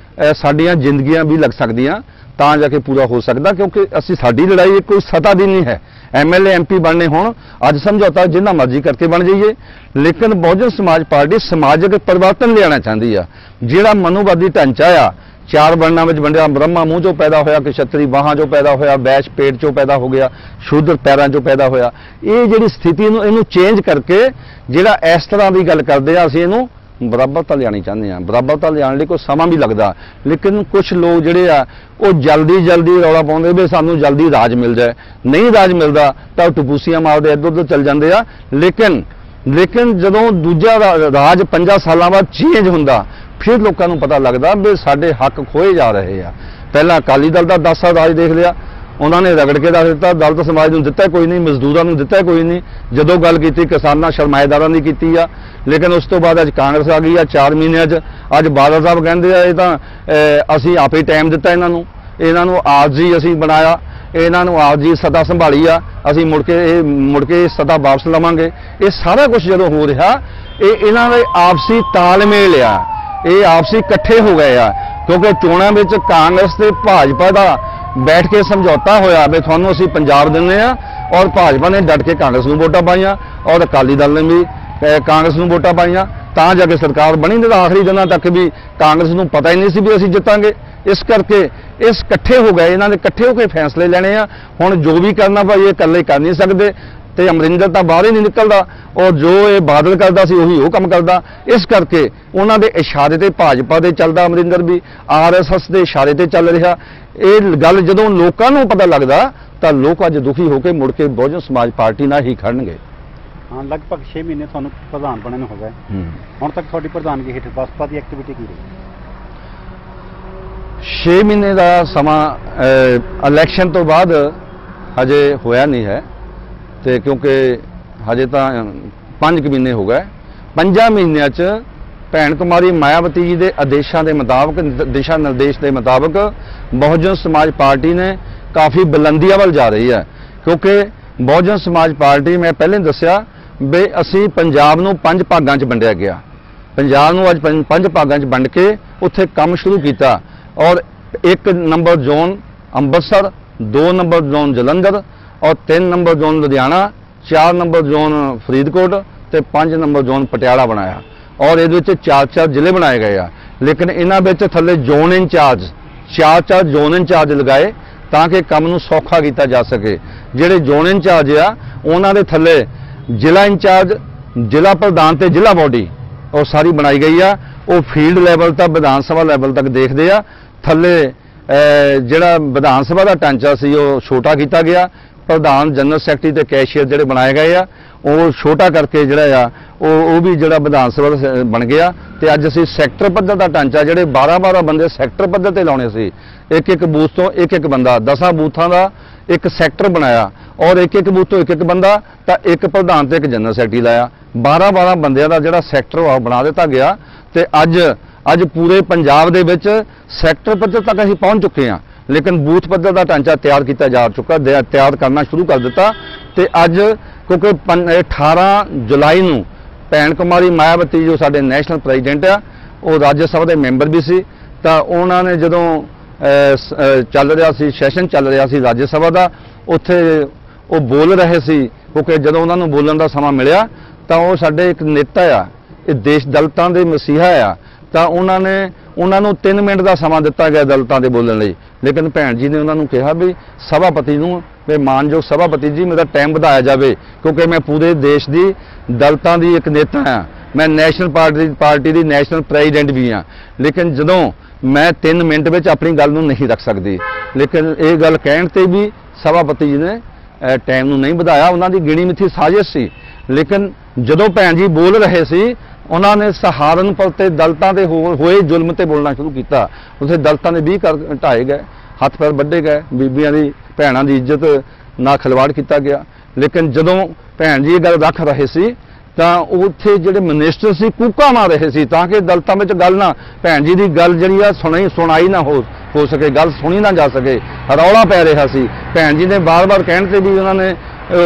साडियां जिंदगियां भी लग सकदियां ਤਾਂ ਜਾ ਕੇ ਪੂਰਾ ਹੋ ਸਕਦਾ, ਕਿਉਂਕਿ ਅਸੀਂ ਸਾਡੀ ਲੜਾਈ ਕੋਈ ਸਤਾ ਦੀ ਨਹੀਂ ਹੈ। ਐਮਐਲਏ ਐਮਪੀ ਬਣਨੇ ਹੋਣ, ਅੱਜ ਸਮਝੌਤਾ ਜਿੰਨਾ ਮਰਜ਼ੀ ਕਰਕੇ ਬਣ ਜਾਈਏ, ਲੇਕਿਨ ਬਹੁਜਨ ਸਮਾਜ ਪਾਰਟੀ ਸਮਾਜਿਕ ਪਰਿਵਰਤਨ ਲਿਆਉਣਾ ਚਾਹੁੰਦੀ ਆ। ਜਿਹੜਾ ਮਨੋਵਾਦੀ ਢਾਂਚਾ ਆ, ਚਾਰ ਵਰਨਾਂ ਵਿੱਚ ਵੰਡਿਆ, ਬ੍ਰਹਮਾ ਮੂੰਹ ਚੋਂ ਪੈਦਾ ਹੋਇਆ, ਕਸ਼ਤਰੀ ਬਾਹਾਂ ਚੋਂ ਪੈਦਾ ਹੋਇਆ, ਵੈਸ਼ ਪੇਟ ਚੋਂ ਪੈਦਾ ਹੋ ਗਿਆ, ਸ਼ੂਦਰ ਪੈਰਾਂ ਚੋਂ ਪੈਦਾ ਹੋਇਆ, ਇਹ ਜਿਹੜੀ ਸਥਿਤੀ ਨੂੰ ਇਹਨੂੰ ਚੇਂਜ ਕਰਕੇ ਜਿਹੜਾ ਇਸ ਤਰ੍ਹਾਂ ਦੀ ਗੱਲ ਕਰਦੇ ਆ, ਅਸੀਂ ਇਹਨੂੰ ਬਰਾਬਰਤਾ ਲਿਆਣੀ ਚਾਹੁੰਦੇ ਆ। ਬਰਾਬਰਤਾ ਲਿਆਉਣ ਲਈ ਕੋਈ ਸਮਾਂ ਵੀ ਲੱਗਦਾ, ਲੇਕਿਨ ਕੁਝ ਲੋਕ ਜਿਹੜੇ ਆ ਉਹ ਜਲਦੀ ਰੌਲਾ ਪਾਉਂਦੇ ਵੀ ਸਾਨੂੰ ਜਲਦੀ ਰਾਜ ਮਿਲ ਜਾਏ। ਨਹੀਂ ਰਾਜ ਮਿਲਦਾ ਤਾਂ ਟਪੂਸੀਆਂ ਮਾਰਦੇ ਇੱਧਰ ਉੱਧਰ ਚੱਲ ਜਾਂਦੇ ਆ। ਲੇਕਿਨ ਜਦੋਂ ਦੂਜਾ ਰਾਜ 5 ਸਾਲਾਂ ਬਾਅਦ ਚੇਂਜ ਹੁੰਦਾ, ਫਿਰ ਲੋਕਾਂ ਨੂੰ ਪਤਾ ਲੱਗਦਾ ਵੀ ਸਾਡੇ ਹੱਕ ਖੋਏ ਜਾ ਰਹੇ ਆ। ਪਹਿਲਾਂ ਅਕਾਲੀ ਦਲ ਦਾ 10 ਸਾਲ ਰਾਜ ਦੇਖ ਲਿਆ, ਉਹਨਾਂ ਨੇ ਰਗੜ ਕੇ ਦੱਸ ਦਿੱਤਾ ਦਲਿਤ ਸਮਾਜ ਨੂੰ ਦਿੱਤਾ ਕੋਈ ਨਹੀਂ, ਮਜ਼ਦੂਰਾਂ ਨੂੰ ਦਿੱਤਾ ਕੋਈ ਨਹੀਂ। ਜਦੋਂ ਗੱਲ ਕੀਤੀ ਕਿਸਾਨਾਂ ਸਰਮਾਏਦਾਰਾਂ ਦੀ ਕੀਤੀ ਆ, ਲੇਕਿਨ ਉਸ ਤੋਂ ਬਾਅਦ ਅੱਜ ਕਾਂਗਰਸ ਆ ਗਈ ਆ 4 ਮਹੀਨਿਆਂ 'ਚ। ਅੱਜ ਬਾਦਲ ਸਾਹਿਬ ਕਹਿੰਦੇ ਆ ਇਹ ਤਾਂ ਅਸੀਂ ਆਪੇ ਟਾਈਮ ਦਿੱਤਾ ਇਹਨਾਂ ਨੂੰ ਆਰਜੀ ਅਸੀਂ ਬਣਾਇਆ, ਇਹਨਾਂ ਨੂੰ ਆਰਜੀ ਸੱਤਾ ਸੰਭਾਲੀ ਆ, ਅਸੀਂ ਮੁੜ ਕੇ ਸੱਤਾ ਵਾਪਸ ਲਵਾਂਗੇ। ਇਹ ਸਾਰਾ ਕੁਝ ਜਦੋਂ ਹੋ ਰਿਹਾ, ਇਹ ਇਹਨਾਂ ਦੇ ਆਪਸੀ ਤਾਲਮੇਲ ਆ, ਇਹ ਆਪਸੀ ਇਕੱਠੇ ਹੋ ਗਏ ਆ। ਕਿਉਂਕਿ ਚੋਣਾਂ ਵਿੱਚ ਕਾਂਗਰਸ ਤੇ ਭਾਜਪਾ ਦਾ बैठ के समझौता होया भी थानू असीं पंजाब दिंदे आ, और भाजपा ने डट के कांग्रेस नूं वोटां पाईआं और अकाली दल ने भी कांग्रेस नूं वोटां पाईआं, तां जाके सरकार बनी। नहीं तो आखिरी दिनां तक भी कांग्रेस नूं पता ही नहीं सी भी असीं जितांगे। इस करके इस इकट्ठे हो गए, इन्हां ने इकट्ठे होकर फैसले लेने आ। हुण जो भी करना भाई ये इकल्ले कर नहीं सकते, ਤੇ ਅਮਰਿੰਦਰ ਤਾਂ ਬਾਹਰ ਹੀ ਨਹੀਂ ਨਿਕਲਦਾ, ਔਰ ਜੋ ਇਹ ਬਾਦਲ ਕਰਦਾ ਸੀ ਉਹੀ ਉਹ ਕੰਮ ਕਰਦਾ। ਇਸ ਕਰਕੇ ਉਹਨਾਂ ਦੇ ਇਸ਼ਾਰੇ ਤੇ ਭਾਜਪਾ ਦੇ ਚੱਲਦਾ, ਅਮਰਿੰਦਰ ਵੀ ਆਰਐਸਐਸ ਦੇ ਇਸ਼ਾਰੇ ਤੇ ਚੱਲ ਰਿਹਾ। ਇਹ ਗੱਲ ਜਦੋਂ ਲੋਕਾਂ ਨੂੰ ਪਤਾ ਲੱਗਦਾ ਤਾਂ ਲੋਕ ਅੱਜ ਦੁਖੀ ਹੋ ਕੇ ਮੁੜ ਕੇ ਬਹੁਜਨ ਸਮਾਜ ਪਾਰਟੀ ਨਾਲ ਹੀ ਖੜਨਗੇ। ਹਾਂ, ਲਗਭਗ 6 ਮਹੀਨੇ ਤੁਹਾਨੂੰ ਪ੍ਰਧਾਨ ਬਣਨ ਨੂੰ ਹੋ ਗਏ। ਹੁਣ ਤੱਕ ਤੁਹਾਡੀ ਪ੍ਰਧਾਨਗੀ ਹੇਠ ਬਸਪਾ ਦੀ ਐਕਟੀਵਿਟੀ ਕੀ ਰਹੀ? 6 ਮਹੀਨੇ ਦਾ ਸਮਾਂ ਇਲੈਕਸ਼ਨ ਤੋਂ ਬਾਅਦ ਹਜੇ ਹੋਇਆ ਨਹੀਂ ਹੈ, ਤੇ ਕਿਉਂਕਿ ਹਜੇ ਤਾਂ 5 ਮਹੀਨੇ ਹੋ ਗਏ। 5 ਮਹੀਨਿਆਂ 'ਚ ਭੈਣ ਕੁਮਾਰੀ ਮਾਇਆਵਤੀ ਜੀ ਦੇ ਆਦੇਸ਼ਾਂ ਦੇ ਮੁਤਾਬਕ, ਦਿਸ਼ਾ ਨਿਰਦੇਸ਼ ਦੇ ਮੁਤਾਬਕ ਬਹੁਜਨ ਸਮਾਜ ਪਾਰਟੀ ਨੇ ਕਾਫੀ ਬੁਲੰਦੀਆਂ ਵੱਲ ਜਾ ਰਹੀ ਹੈ। ਕਿਉਂਕਿ ਬਹੁਜਨ ਸਮਾਜ ਪਾਰਟੀ, ਮੈਂ ਪਹਿਲੇ ਦੱਸਿਆ ਵੀ ਅਸੀਂ ਪੰਜਾਬ ਨੂੰ 5 ਭਾਗਾਂ 'ਚ ਵੰਡਿਆ ਗਿਆ। ਪੰਜਾਬ ਨੂੰ ਅੱਜ 5 ਭਾਗਾਂ 'ਚ ਵੰਡ ਕੇ ਉੱਥੇ ਕੰਮ ਸ਼ੁਰੂ ਕੀਤਾ, ਔਰ 1 number zone Amritsar, 2 number zone Jalandhar, और 3 number zone Ludhiana, 4 number zone Faridkot ते 5 नंबर जोन पटियाला बनाया। और ये 4 जिले बनाए गए आ। लेकिन इन्होंने थले जोन इंचार्ज 4 जोन इंचार्ज लगाए ताकि काम नूं सौखा किया जा सके। जिहड़े जोन इंचार्ज आ उन्होंने थले जिला इंचार्ज, जिला प्रधान ते जिला बॉडी और सारी बनाई गई आ। वो फील्ड लैवल तक, विधान सभा लैवल तक देखते आ। थले जिहड़ा विधान सभा का ढांचा सी वो छोटा किया गया। प्रधान, जनरल सैकटरी ते कैशियर जिहड़े बनाए गए आ वो छोटा करके जिहड़ा आ वो भी जिहड़ा विधान सभा बन गया। ते अज असीं सैक्टर पद्धर का ढांचा, जिहड़े 12-12 बंदे सैक्टर पद्धर ते लाउणे सी, एक बूथ तो एक बंदा, 10 बूथां का एक सैक्टर बनाया, और एक बूथ तो एक बंदा, तो एक प्रधान ते एक जनरल सैकटरी लाया। 12-12 बंदियां दा जिहड़ा सैक्टर बना दिता गया। ते अज पूरे पंजाब दे विच सैक्टर पद्धर तक असीं पहुंच चुके हैं, लेकिन बूथ पद्धर का ढांचा तैयार किया जा चुका, तैयार करना शुरू कर दिता। ते अज क्योंकि 18 जुलाई नूं भैण कुमारी मायावती जो साडे नैशनल प्रेजिडेंट आ, वो राज्य सभा के मैंबर भी सी, तां उन्हां ने जदों चल रहा सी, सैशन चल रहा सी राज्य सभा का, उत्थे वो बोल रहे सी। क्योंकि जदों उन्हां नूं बोलण दा समा मिलिया तां वो साडे एक नेता आ, ये देश दलितां दे मसीहा आ, तां उन्होंने 3 मिनट का समा दिता गया दलितां दे बोलण लई। लेकिन भैन जी ने उन्होंने कहा भी सभापति नूं भी मानयोग सभापति जी मेरा टाइम बढ़ाया जाए, क्योंकि मैं पूरे देश की दलितां दी एक नेता हाँ, मैं नैशनल पार्टी की नैशनल प्रेजिडेंट भी हाँ। लेकिन जदों मैं 3 मिनट में अपनी गल नूं नहीं रख सकती, लेकिन ये गल कहण ते भी सभापति जी ने टाइम नूं नहीं बढ़ाया, उन्होंने गिणी मिथी साजिश सी। लेकिन जदों भैन जी बोल रहे सी, उन्होंने सहारनपुर ते दलितां ते होए जुल्म ते बोलना शुरू किया। उत्थे दलितां दे 20 घर ढाए गए, हथ पैर वड्डे गए, बीबियां दी भैणां दी इज्जत ना खिलवाड़ किया गया। लेकिन जदों भैन जी गल रख रहे सी तां उत्थे जिहड़े मिनिस्टर सी कूका मार रहे सी ताकि दलितां विच गल ना, भैन जी दी गल जिहड़ी आ सुनाई ना हो सके, गल सुनी ना जा सके, रौला पै रहा सी। भैन जी ने बार-बार कहण ते भी उन्होंने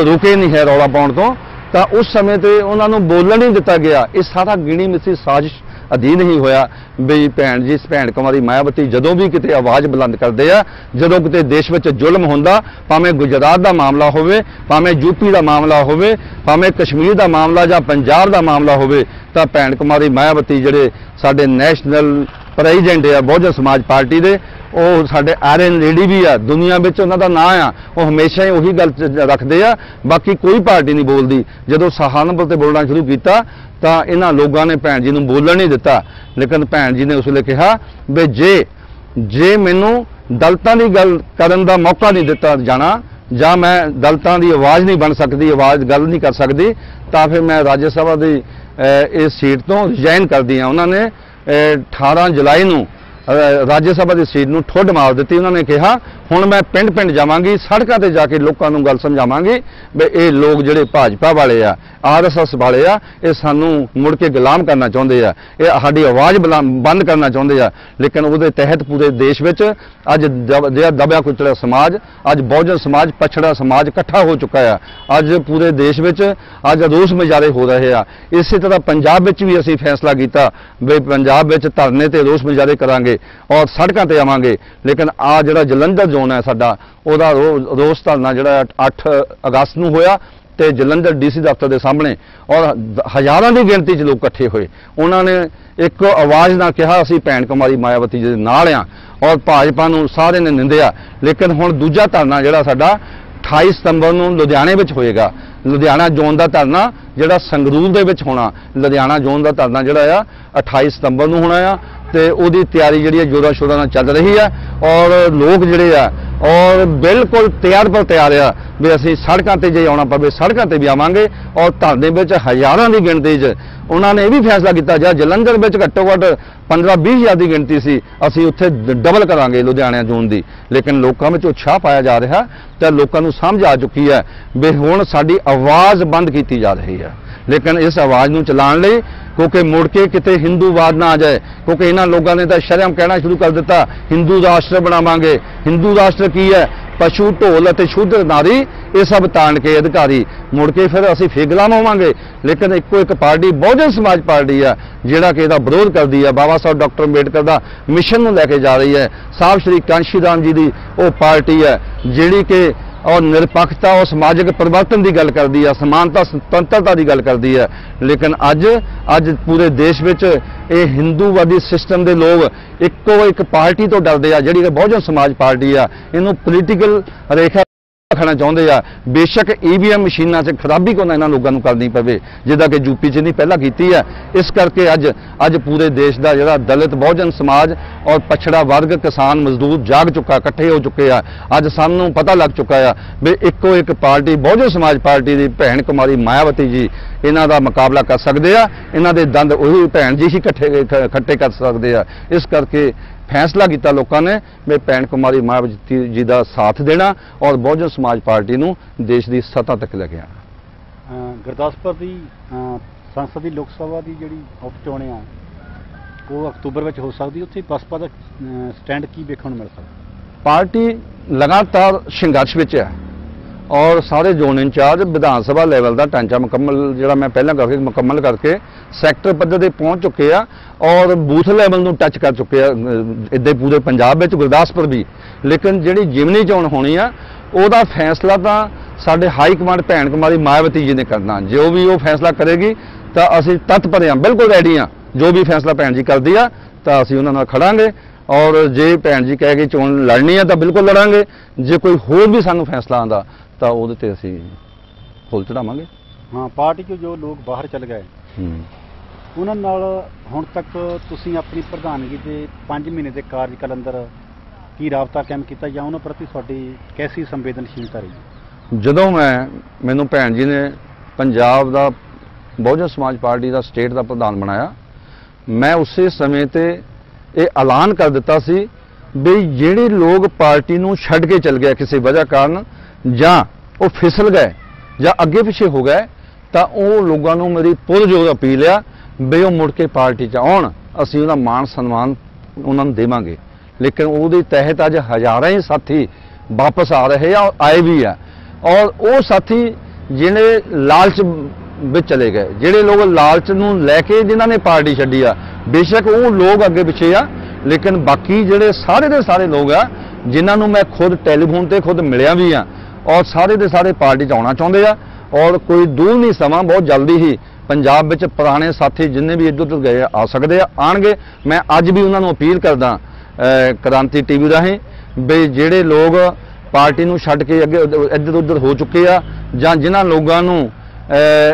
रुके नहीं है रौला पाउण तो, ਤਾਂ ਉਸ ਸਮੇਂ ਤੇ ਉਹਨਾਂ ਨੂੰ ਬੋਲਣ ਨਹੀਂ ਦਿੱਤਾ ਗਿਆ। ਇਹ ਸਾਰਾ ਗਿਣੀ ਮਿੱਥੀ ਸਾਜ਼ਿਸ਼ ਅਧੀਨ ਹੀ ਹੋਇਆ ਵੀ ਭੈਣ ਜੀ ਭੈਣ ਕੁਮਾਰੀ ਮਾਇਆਵਤੀ ਜਦੋਂ ਵੀ ਕਿਤੇ ਆਵਾਜ਼ ਬੁਲੰਦ ਕਰਦੇ ਆ, ਜਦੋਂ ਕਿਤੇ ਦੇਸ਼ ਵਿੱਚ ਜ਼ੁਲਮ ਹੁੰਦਾ, ਭਾਵੇਂ ਗੁਜਰਾਤ ਦਾ ਮਾਮਲਾ ਹੋਵੇ, ਭਾਵੇਂ ਯੂਪੀ ਦਾ ਮਾਮਲਾ ਹੋਵੇ, ਭਾਵੇਂ ਕਸ਼ਮੀਰ ਦਾ ਮਾਮਲਾ ਜਾਂ ਪੰਜਾਬ ਦਾ ਮਾਮਲਾ ਹੋਵੇ, ਤਾਂ ਭੈਣ ਕੁਮਾਰੀ ਮਾਇਆਵਤੀ ਜਿਹੜੇ ਸਾਡੇ ਨੈਸ਼ਨਲ ਪ੍ਰੈਜ਼ੀਡੈਂਟ ਆ ਬਹੁਜਨ ਸਮਾਜ ਪਾਰਟੀ ਦੇ, ਉਹ ਸਾਡੇ ਆਇਰਨ ਲੇਡੀ ਵੀ ਆ, ਦੁਨੀਆ ਵਿੱਚ ਉਹਨਾਂ ਦਾ ਨਾਂ ਆ, ਉਹ ਹਮੇਸ਼ਾ ਹੀ ਉਹੀ ਗੱਲ ਰੱਖਦੇ ਆ। ਬਾਕੀ ਕੋਈ ਪਾਰਟੀ ਨਹੀਂ ਬੋਲਦੀ। ਜਦੋਂ ਸਹਾਰਨਪੁਰ ਤੇ ਬੋਲਣਾ ਸ਼ੁਰੂ ਕੀਤਾ ਤਾਂ ਇਹਨਾਂ ਲੋਕਾਂ ਨੇ ਭੈਣ ਜੀ ਨੂੰ ਬੋਲਣ ਨਹੀਂ ਦਿੱਤਾ, ਲੇਕਿਨ ਭੈਣ ਜੀ ਨੇ ਉਸ ਵੇਲੇ ਕਿਹਾ ਵੀ ਜੇ ਮੈਨੂੰ ਦਲਿਤਾਂ ਦੀ ਗੱਲ ਕਰਨ ਦਾ ਮੌਕਾ ਨਹੀਂ ਦਿੱਤਾ ਜਾਣਾ, ਜਾਂ ਮੈਂ ਦਲਿਤਾਂ ਦੀ ਆਵਾਜ਼ ਨਹੀਂ ਬਣ ਸਕਦੀ, ਗੱਲ ਨਹੀਂ ਕਰ ਸਕਦੀ, ਤਾਂ ਫਿਰ ਮੈਂ ਰਾਜ ਸਭਾ ਦੀ ਇਸ ਸੀਟ ਤੋਂ ਰਿਜ਼ਾਈਨ ਕਰਦੀ ਹਾਂ। ਉਹਨਾਂ ਨੇ 18 ਜੁਲਾਈ ਨੂੰ ਰਾਜ ਸਭਾ ਦੀ ਸੀਟ ਨੂੰ ਠੁੱਡ ਮਾਰ ਦਿੱਤੀ। ਉਹਨਾਂ ਨੇ ਕਿਹਾ ਹੁਣ ਮੈਂ ਪਿੰਡ ਜਾਵਾਂਗੀ, ਸੜਕਾਂ ਤੇ ਜਾ ਕੇ ਲੋਕਾਂ ਨੂੰ ਗੱਲ ਸਮਝਾਵਾਂਗੀ ਵੀ ਇਹ ਲੋਕ ਜਿਹੜੇ ਭਾਜਪਾ ਵਾਲੇ ਆ, ਆਰਐਸਐਸ ਵਾਲੇ ਆ, ਇਹ ਸਾਨੂੰ ਮੁੜ ਕੇ ਗੁਲਾਮ ਕਰਨਾ ਚਾਹੁੰਦੇ ਆ, ਇਹ ਸਾਡੀ ਆਵਾਜ਼ ਬੰਦ ਕਰਨਾ ਚਾਹੁੰਦੇ ਆ। ਲੇਕਿਨ ਉਹਦੇ ਤਹਿਤ ਪੂਰੇ ਦੇਸ਼ ਵਿੱਚ ਅੱਜ ਦਬਿਆ ਕੁਚਲਿਆ ਸਮਾਜ, ਅੱਜ ਬਹੁਜਨ ਸਮਾਜ, ਪਛੜਾ ਸਮਾਜ ਇਕੱਠਾ ਹੋ ਚੁੱਕਾ ਆ। ਅੱਜ ਪੂਰੇ ਦੇਸ਼ ਵਿੱਚ ਅੱਜ ਰੋਸ ਮੁਜ਼ਾਹਰੇ ਹੋ ਰਹੇ ਆ। ਇਸੇ ਤਰ੍ਹਾਂ ਪੰਜਾਬ ਵਿੱਚ ਵੀ ਅਸੀਂ ਫੈਸਲਾ ਕੀਤਾ ਵੀ ਪੰਜਾਬ ਵਿੱਚ ਧਰਨੇ ਤੇ ਰੋਸ ਮੁਜ਼ਾਹਰੇ ਕਰਾਂਗੇ ਔਰ ਸੜਕਾਂ ਤੇ ਆਵਾਂਗੇ। ਲੇਕਿਨ ਆ ਜਿਹੜਾ ਜਲੰਧਰ ਜ਼ੋਨ ਹੈ ਸਾਡਾ, ਉਹਦਾ ਰੋਸ ਧਰਨਾ ਜਿਹੜਾ 8 ਅਗਸਤ ਨੂੰ ਹੋਇਆ ਤੇ ਜਲੰਧਰ ਡੀਸੀ ਦਫ਼ਤਰ ਦੇ ਸਾਹਮਣੇ, ਔਰ ਹਜ਼ਾਰਾਂ ਦੀ ਗਿਣਤੀ 'ਚ ਲੋਕ ਇਕੱਠੇ ਹੋਏ। ਉਹਨਾਂ ਨੇ ਇੱਕ ਆਵਾਜ਼ ਨਾਲ ਕਿਹਾ ਅਸੀਂ ਭੈਣ ਕੁਮਾਰੀ ਮਾਇਆਵਤੀ ਜੀ ਦੇ ਨਾਲ ਆ, ਔਰ ਭਾਜਪਾ ਨੂੰ ਸਾਰੇ ਨੇ ਨਿੰਦਿਆ। ਲੇਕਿਨ ਹੁਣ ਦੂਜਾ ਧਰਨਾ ਜਿਹੜਾ ਸਾਡਾ 28 ਸਤੰਬਰ ਨੂੰ ਲੁਧਿਆਣੇ ਵਿੱਚ ਹੋਏਗਾ। ਲੁਧਿਆਣਾ ਜ਼ੋਨ ਦਾ ਧਰਨਾ ਜਿਹੜਾ ਸੰਗਰੂਰ ਦੇ ਵਿੱਚ ਹੋਣਾ, ਲੁਧਿਆਣਾ ਜ਼ੋਨ ਦਾ ਧਰਨਾ ਜਿਹੜਾ ਆ 28 ਸਤੰਬਰ ਨੂੰ ਹੋਣਾ ਆ, ਤੇ ਉਹਦੀ ਤਿਆਰੀ ਜਿਹੜੀ ਹੈ ਜ਼ੋਰਾਂ ਸ਼ੋਰਾਂ ਨਾਲ ਚੱਲ ਰਹੀ ਹੈ। ਔਰ ਲੋਕ ਜਿਹੜੇ ਆ ਔਰ ਬਿਲਕੁਲ ਤਿਆਰ ਆ ਵੀ ਅਸੀਂ ਸੜਕਾਂ ਤੇ ਜੇ ਆਉਣਾ ਪਵੇ ਸੜਕਾਂ ਤੇ ਵੀ ਆਵਾਂਗੇ। ਔਰ ਧਰਨੇ ਵਿੱਚ ਹਜ਼ਾਰਾਂ ਦੀ ਗਿਣਤੀ 'ਚ ਉਹਨਾਂ ਨੇ ਇਹ ਵੀ ਫੈਸਲਾ ਕੀਤਾ, ਜਾਂ ਜਲੰਧਰ ਵਿੱਚ ਘੱਟੋ ਘੱਟ 15-20 ਹਜ਼ਾਰ ਦੀ ਗਿਣਤੀ ਸੀ, ਅਸੀਂ ਉੱਥੇ ਡਬਲ ਕਰਾਂਗੇ ਲੁਧਿਆਣਾ ਜ਼ੋਨ ਦੀ। ਲੇਕਿਨ ਲੋਕਾਂ ਵਿੱਚ ਉਤਸ਼ਾਹ ਪਾਇਆ ਜਾ ਰਿਹਾ ਤੇ ਲੋਕਾਂ ਨੂੰ ਸਮਝ ਆ ਚੁੱਕੀ ਹੈ ਵੀ ਹੁਣ ਸਾਡੀ ਆਵਾਜ਼ ਬੰਦ ਕੀਤੀ ਜਾ ਰਹੀ ਹੈ। ਲੇਕਿਨ ਇਸ ਆਵਾਜ਼ ਨੂੰ ਚਲਾਉਣ ਲਈ, ਕਿਉਂਕਿ ਮੁੜ ਕੇ ਕਿਤੇ ਹਿੰਦੂਵਾਦ ਨਾ ਆ ਜਾਏ, ਕਿਉਂਕਿ ਇਹਨਾਂ ਲੋਕਾਂ ਨੇ ਤਾਂ ਸ਼ਰਮ ਕਹਿਣਾ ਸ਼ੁਰੂ ਕਰ ਦਿੱਤਾ ਹਿੰਦੂ ਰਾਸ਼ਟਰ ਬਣਾਵਾਂਗੇ। ਹਿੰਦੂ ਰਾਸ਼ਟਰ ਕੀ ਹੈ? ਪਸ਼ੂ, ਢੋਲ ਅਤੇ ਸ਼ੂਦਰ ਨਾਰੀ ਇਹ ਸਭ ਤਾਣ ਕੇ ਅਧਿਕਾਰੀ, ਮੁੜ ਕੇ ਫਿਰ ਅਸੀਂ ਫੇਰ ਗੁਲਾਮ ਹੋਵਾਂਗੇ। ਲੇਕਿਨ ਇੱਕੋ ਇੱਕ ਪਾਰਟੀ ਬਹੁਜਨ ਸਮਾਜ ਪਾਰਟੀ ਆ ਜਿਹੜਾ ਕਿ ਇਹਦਾ ਵਿਰੋਧ ਕਰਦੀ ਹੈ, ਬਾਬਾ ਸਾਹਿਬ ਡਾਕਟਰ ਅੰਬੇਡਕਰ ਦਾ ਮਿਸ਼ਨ ਨੂੰ ਲੈ ਕੇ ਜਾ ਰਹੀ ਹੈ। ਸਾਹਿਬ ਸ਼੍ਰੀ ਕਾਂਸ਼ੀ ਰਾਮ ਜੀ ਦੀ ਉਹ ਪਾਰਟੀ ਹੈ ਜਿਹੜੀ ਕਿ ਔਰ ਨਿਰਪੱਖਤਾ ਔਰ ਸਮਾਜਿਕ ਪਰਿਵਰਤਨ ਦੀ ਗੱਲ ਕਰਦੀ ਹੈ, ਸਮਾਨਤਾ ਸੁਤੰਤਰਤਾ ਦੀ ਗੱਲ ਕਰਦੀ ਹੈ। ਲੇਕਿਨ ਅੱਜ ਪੂਰੇ ਦੇਸ਼ ਵਿੱਚ ਇਹ ਹਿੰਦੂਵਾਦੀ ਸਿਸਟਮ ਦੇ ਲੋਕ ਇੱਕੋ ਇੱਕ ਪਾਰਟੀ ਤੋਂ ਡਰਦੇ ਆ ਜਿਹੜੀ ਕਿ ਬਹੁਜਨ ਸਮਾਜ ਪਾਰਟੀ ਆ। ਇਹਨੂੰ ਪੋਲੀਟੀਕਲ ਰੇਖਾ ਰੱਖਣਾ ਚਾਹੁੰਦੇ ਆ। ਬੇਸ਼ੱਕ ਈਵੀਐਮ ਮਸ਼ੀਨਾਂ 'ਚ ਖਰਾਬੀ ਕੋਈ ਇਹਨਾਂ ਲੋਕਾਂ ਨੂੰ ਕਰਨੀ ਪਵੇ, ਜਿੱਦਾਂ ਕਿ ਯੂਪੀ 'ਚ ਨਹੀਂ ਪਹਿਲਾਂ ਕੀਤੀ ਹੈ। ਇਸ ਕਰਕੇ ਅੱਜ ਪੂਰੇ ਦੇਸ਼ ਦਾ ਜਿਹੜਾ ਦਲਿਤ ਬਹੁਜਨ ਸਮਾਜ ਔਰ ਪਛੜਾ ਵਰਗ, ਕਿਸਾਨ, ਮਜ਼ਦੂਰ ਜਾਗ ਚੁੱਕਾ, ਇਕੱਠੇ ਹੋ ਚੁੱਕੇ ਆ। ਅੱਜ ਸਾਨੂੰ ਪਤਾ ਲੱਗ ਚੁੱਕਾ ਆ ਵੀ ਇੱਕੋ ਇੱਕ ਪਾਰਟੀ ਬਹੁਜਨ ਸਮਾਜ ਪਾਰਟੀ ਦੀ ਭੈਣ ਕੁਮਾਰੀ ਮਾਇਆਵਤੀ ਜੀ ਇਹਨਾਂ ਦਾ ਮੁਕਾਬਲਾ ਕਰ ਸਕਦੇ ਆ। ਇਹਨਾਂ ਦੇ ਦੰਦ ਉਹੀ ਭੈਣ ਜੀ ਹੀ ਖੱਟੇ ਕਰ ਸਕਦੇ ਆ। ਇਸ ਕਰਕੇ ਫੈਸਲਾ ਕੀਤਾ ਲੋਕਾਂ ਨੇ ਵੀ ਭੈਣ ਕੁਮਾਰੀ ਮਾਇਆਵਤੀ ਜੀ ਦਾ ਸਾਥ ਦੇਣਾ ਔਰ ਬਹੁਜਨ ਸਮਾਜ ਪਾਰਟੀ ਨੂੰ ਦੇਸ਼ ਦੀ ਸੱਤਾ ਤੱਕ ਲੈ ਕੇ ਆਉਣਾ। ਗੁਰਦਾਸਪੁਰ ਦੀ ਸੰਸਦ ਦੀ ਲੋਕ ਸਭਾ ਦੀ ਜਿਹੜੀ ਉਪ ਚੋਣ ਆ ਉਹ ਅਕਤੂਬਰ ਵਿੱਚ ਹੋ ਸਕਦੀ, ਉੱਥੇ ਬਸਪਾ ਦਾ ਸਟੈਂਡ ਕੀ ਵੇਖਣ ਨੂੰ ਮਿਲ ਸਕਦਾ? ਪਾਰਟੀ ਲਗਾਤਾਰ ਸੰਘਰਸ਼ ਵਿੱਚ ਹੈ ਔਰ ਸਾਰੇ zone incharge Vidhan Sabha level ਦਾ ਢਾਂਚਾ ਮੁਕੰਮਲ ਕਰਕੇ ਸੈਕਟਰ ਪੱਧਰ ਤੇ ਪਹੁੰਚ ਚੁੱਕੇ ਆ ਔਰ ਬੂਥ ਲੈਵਲ ਨੂੰ ਟੱਚ ਕਰ ਚੁੱਕੇ ਆ, ਇੱਦਾਂ ਪੂਰੇ ਪੰਜਾਬ ਵਿੱਚ, ਗੁਰਦਾਸਪੁਰ ਵੀ। ਲੇਕਿਨ ਜਿਹੜੀ ਜਿਮਨੀ ਚੋਣ ਹੋਣੀ ਆ ਉਹਦਾ ਫੈਸਲਾ ਤਾਂ ਸਾਡੇ ਹਾਈ ਕਮਾਂਡ ਭੈਣ ਕੁਮਾਰੀ ਮਾਇਆਵਤੀ ਜੀ ਨੇ ਕਰਨਾ। ਜੋ ਵੀ ਉਹ ਫੈਸਲਾ ਕਰੇਗੀ ਤਾਂ ਅਸੀਂ ਤਤਪਰ ਹਾਂ, ਬਿਲਕੁਲ ਰੈਡੀ ਹਾਂ। ਜੋ ਵੀ ਫੈਸਲਾ ਭੈਣ ਜੀ ਕਰਦੀ ਆ ਤਾਂ ਅਸੀਂ ਉਹਨਾਂ ਨਾਲ ਖੜਾਂਗੇ ਔਰ ਜੇ ਭੈਣ ਜੀ ਕਹਿ ਕੇ ਚੋਣ ਲੜਨੀ ਆ ਤਾਂ ਬਿਲਕੁਲ ਲੜਾਂਗੇ। ਜੇ ਕੋਈ ਹੋਰ ਵੀ ਸਾਨੂੰ ਫੈਸਲਾ ਆਉਂਦਾ ਤਾਂ ਉਹਦੇ ਤੇ ਅਸੀਂ ਫੁੱਲ ਚੜਾਵਾਂਗੇ। ਹਾਂ, ਪਾਰਟੀ 'ਚੋਂ ਜੋ ਲੋਕ ਬਾਹਰ ਚਲੇ ਗਏ ਉਹਨਾਂ ਨਾਲ ਹੁਣ ਤੱਕ ਤੁਸੀਂ ਆਪਣੀ ਪ੍ਰਧਾਨਗੀ ਦੇ 5 ਮਹੀਨੇ ਦੇ ਕਾਰਜਕਾਲ ਅੰਦਰ ਕੀ ਰਾਬਤਾ ਕਾਇਮ ਕੀਤਾ ਜਾਂ ਉਹਨਾਂ ਪ੍ਰਤੀ ਤੁਹਾਡੀ ਕੈਸੀ ਸੰਵੇਦਨਸ਼ੀਲਤਾ ਰਹੀ? ਜਦੋਂ ਮੈਨੂੰ ਭੈਣ ਜੀ ਨੇ ਪੰਜਾਬ ਦਾ ਬਹੁਜਨ ਸਮਾਜ ਪਾਰਟੀ ਦਾ ਸਟੇਟ ਦਾ ਪ੍ਰਧਾਨ ਬਣਾਇਆ, ਮੈਂ ਉਸੇ ਸਮੇਂ ਤੇ ਇਹ ਐਲਾਨ ਕਰ ਦਿੱਤਾ ਸੀ ਵੀ ਜਿਹੜੇ ਲੋਕ ਪਾਰਟੀ ਨੂੰ ਛੱਡ ਕੇ ਚਲ ਗਏ ਕਿਸੇ ਵਜ੍ਹਾ ਕਾਰਨ, ਜਾਂ ਉਹ ਫਿਸਲ ਗਏ ਜਾਂ ਅੱਗੇ ਪਿੱਛੇ ਹੋ ਗਏ, ਤਾਂ ਉਹ ਲੋਕਾਂ ਨੂੰ ਮੇਰੀ ਪੁਰਜੋਰ ਅਪੀਲ ਆ ਵੀ ਉਹ ਮੁੜ ਕੇ ਪਾਰਟੀ 'ਚ ਆਉਣ, ਅਸੀਂ ਉਹਦਾ ਮਾਣ ਸਨਮਾਨ ਉਹਨਾਂ ਨੂੰ ਦੇਵਾਂਗੇ। ਲੇਕਿਨ ਉਹਦੇ ਤਹਿਤ ਅੱਜ ਹਜ਼ਾਰਾਂ ਹੀ ਸਾਥੀ ਵਾਪਸ ਆ ਰਹੇ ਆ, ਆਏ ਵੀ ਆ। ਔਰ ਉਹ ਸਾਥੀ ਜਿਹੜੇ ਲਾਲਚ ਵਿੱਚ ਚਲੇ ਗਏ, ਜਿਹੜੇ ਲੋਕ ਲਾਲਚ ਨੂੰ ਲੈ ਕੇ ਜਿਨ੍ਹਾਂ ਨੇ ਪਾਰਟੀ ਛੱਡੀ ਆ, ਬੇਸ਼ੱਕ ਉਹ ਲੋਕ ਅੱਗੇ ਪਿੱਛੇ ਆ, ਲੇਕਿਨ ਬਾਕੀ ਜਿਹੜੇ ਸਾਰੇ ਦੇ ਸਾਰੇ ਲੋਕ ਆ ਜਿਨ੍ਹਾਂ ਨੂੰ ਮੈਂ ਖੁਦ ਟੈਲੀਫੋਨ ਤੇ ਖੁਦ ਮਿਲਿਆ ਵੀ ਆ, ਔਰ ਸਾਰੇ ਦੇ ਸਾਰੇ ਪਾਰਟੀ 'ਚ ਆਉਣਾ ਚਾਹੁੰਦੇ ਆ। ਔਰ ਕੋਈ ਦੂਰ ਨਹੀਂ ਸਮਾਂ, ਬਹੁਤ ਜਲਦੀ ਹੀ ਪੰਜਾਬ ਵਿੱਚ ਪੁਰਾਣੇ ਸਾਥੀ ਜਿੰਨੇ ਵੀ ਇੱਧਰ ਉੱਧਰ ਗਏ ਆ ਸਕਦੇ ਆ, ਆਣਗੇ। ਮੈਂ ਅੱਜ ਵੀ ਉਹਨਾਂ ਨੂੰ ਅਪੀਲ ਕਰਦਾ ਕ੍ਰਾਂਤੀ ਟੀਵੀ ਰਾਹੀਂ ਵੀ ਜਿਹੜੇ ਲੋਕ ਪਾਰਟੀ ਨੂੰ ਛੱਡ ਕੇ ਅੱਗੇ ਇੱਧਰ ਉੱਧਰ ਹੋ ਚੁੱਕੇ ਆ, ਜਾਂ ਜਿਨ੍ਹਾਂ ਲੋਕਾਂ ਨੂੰ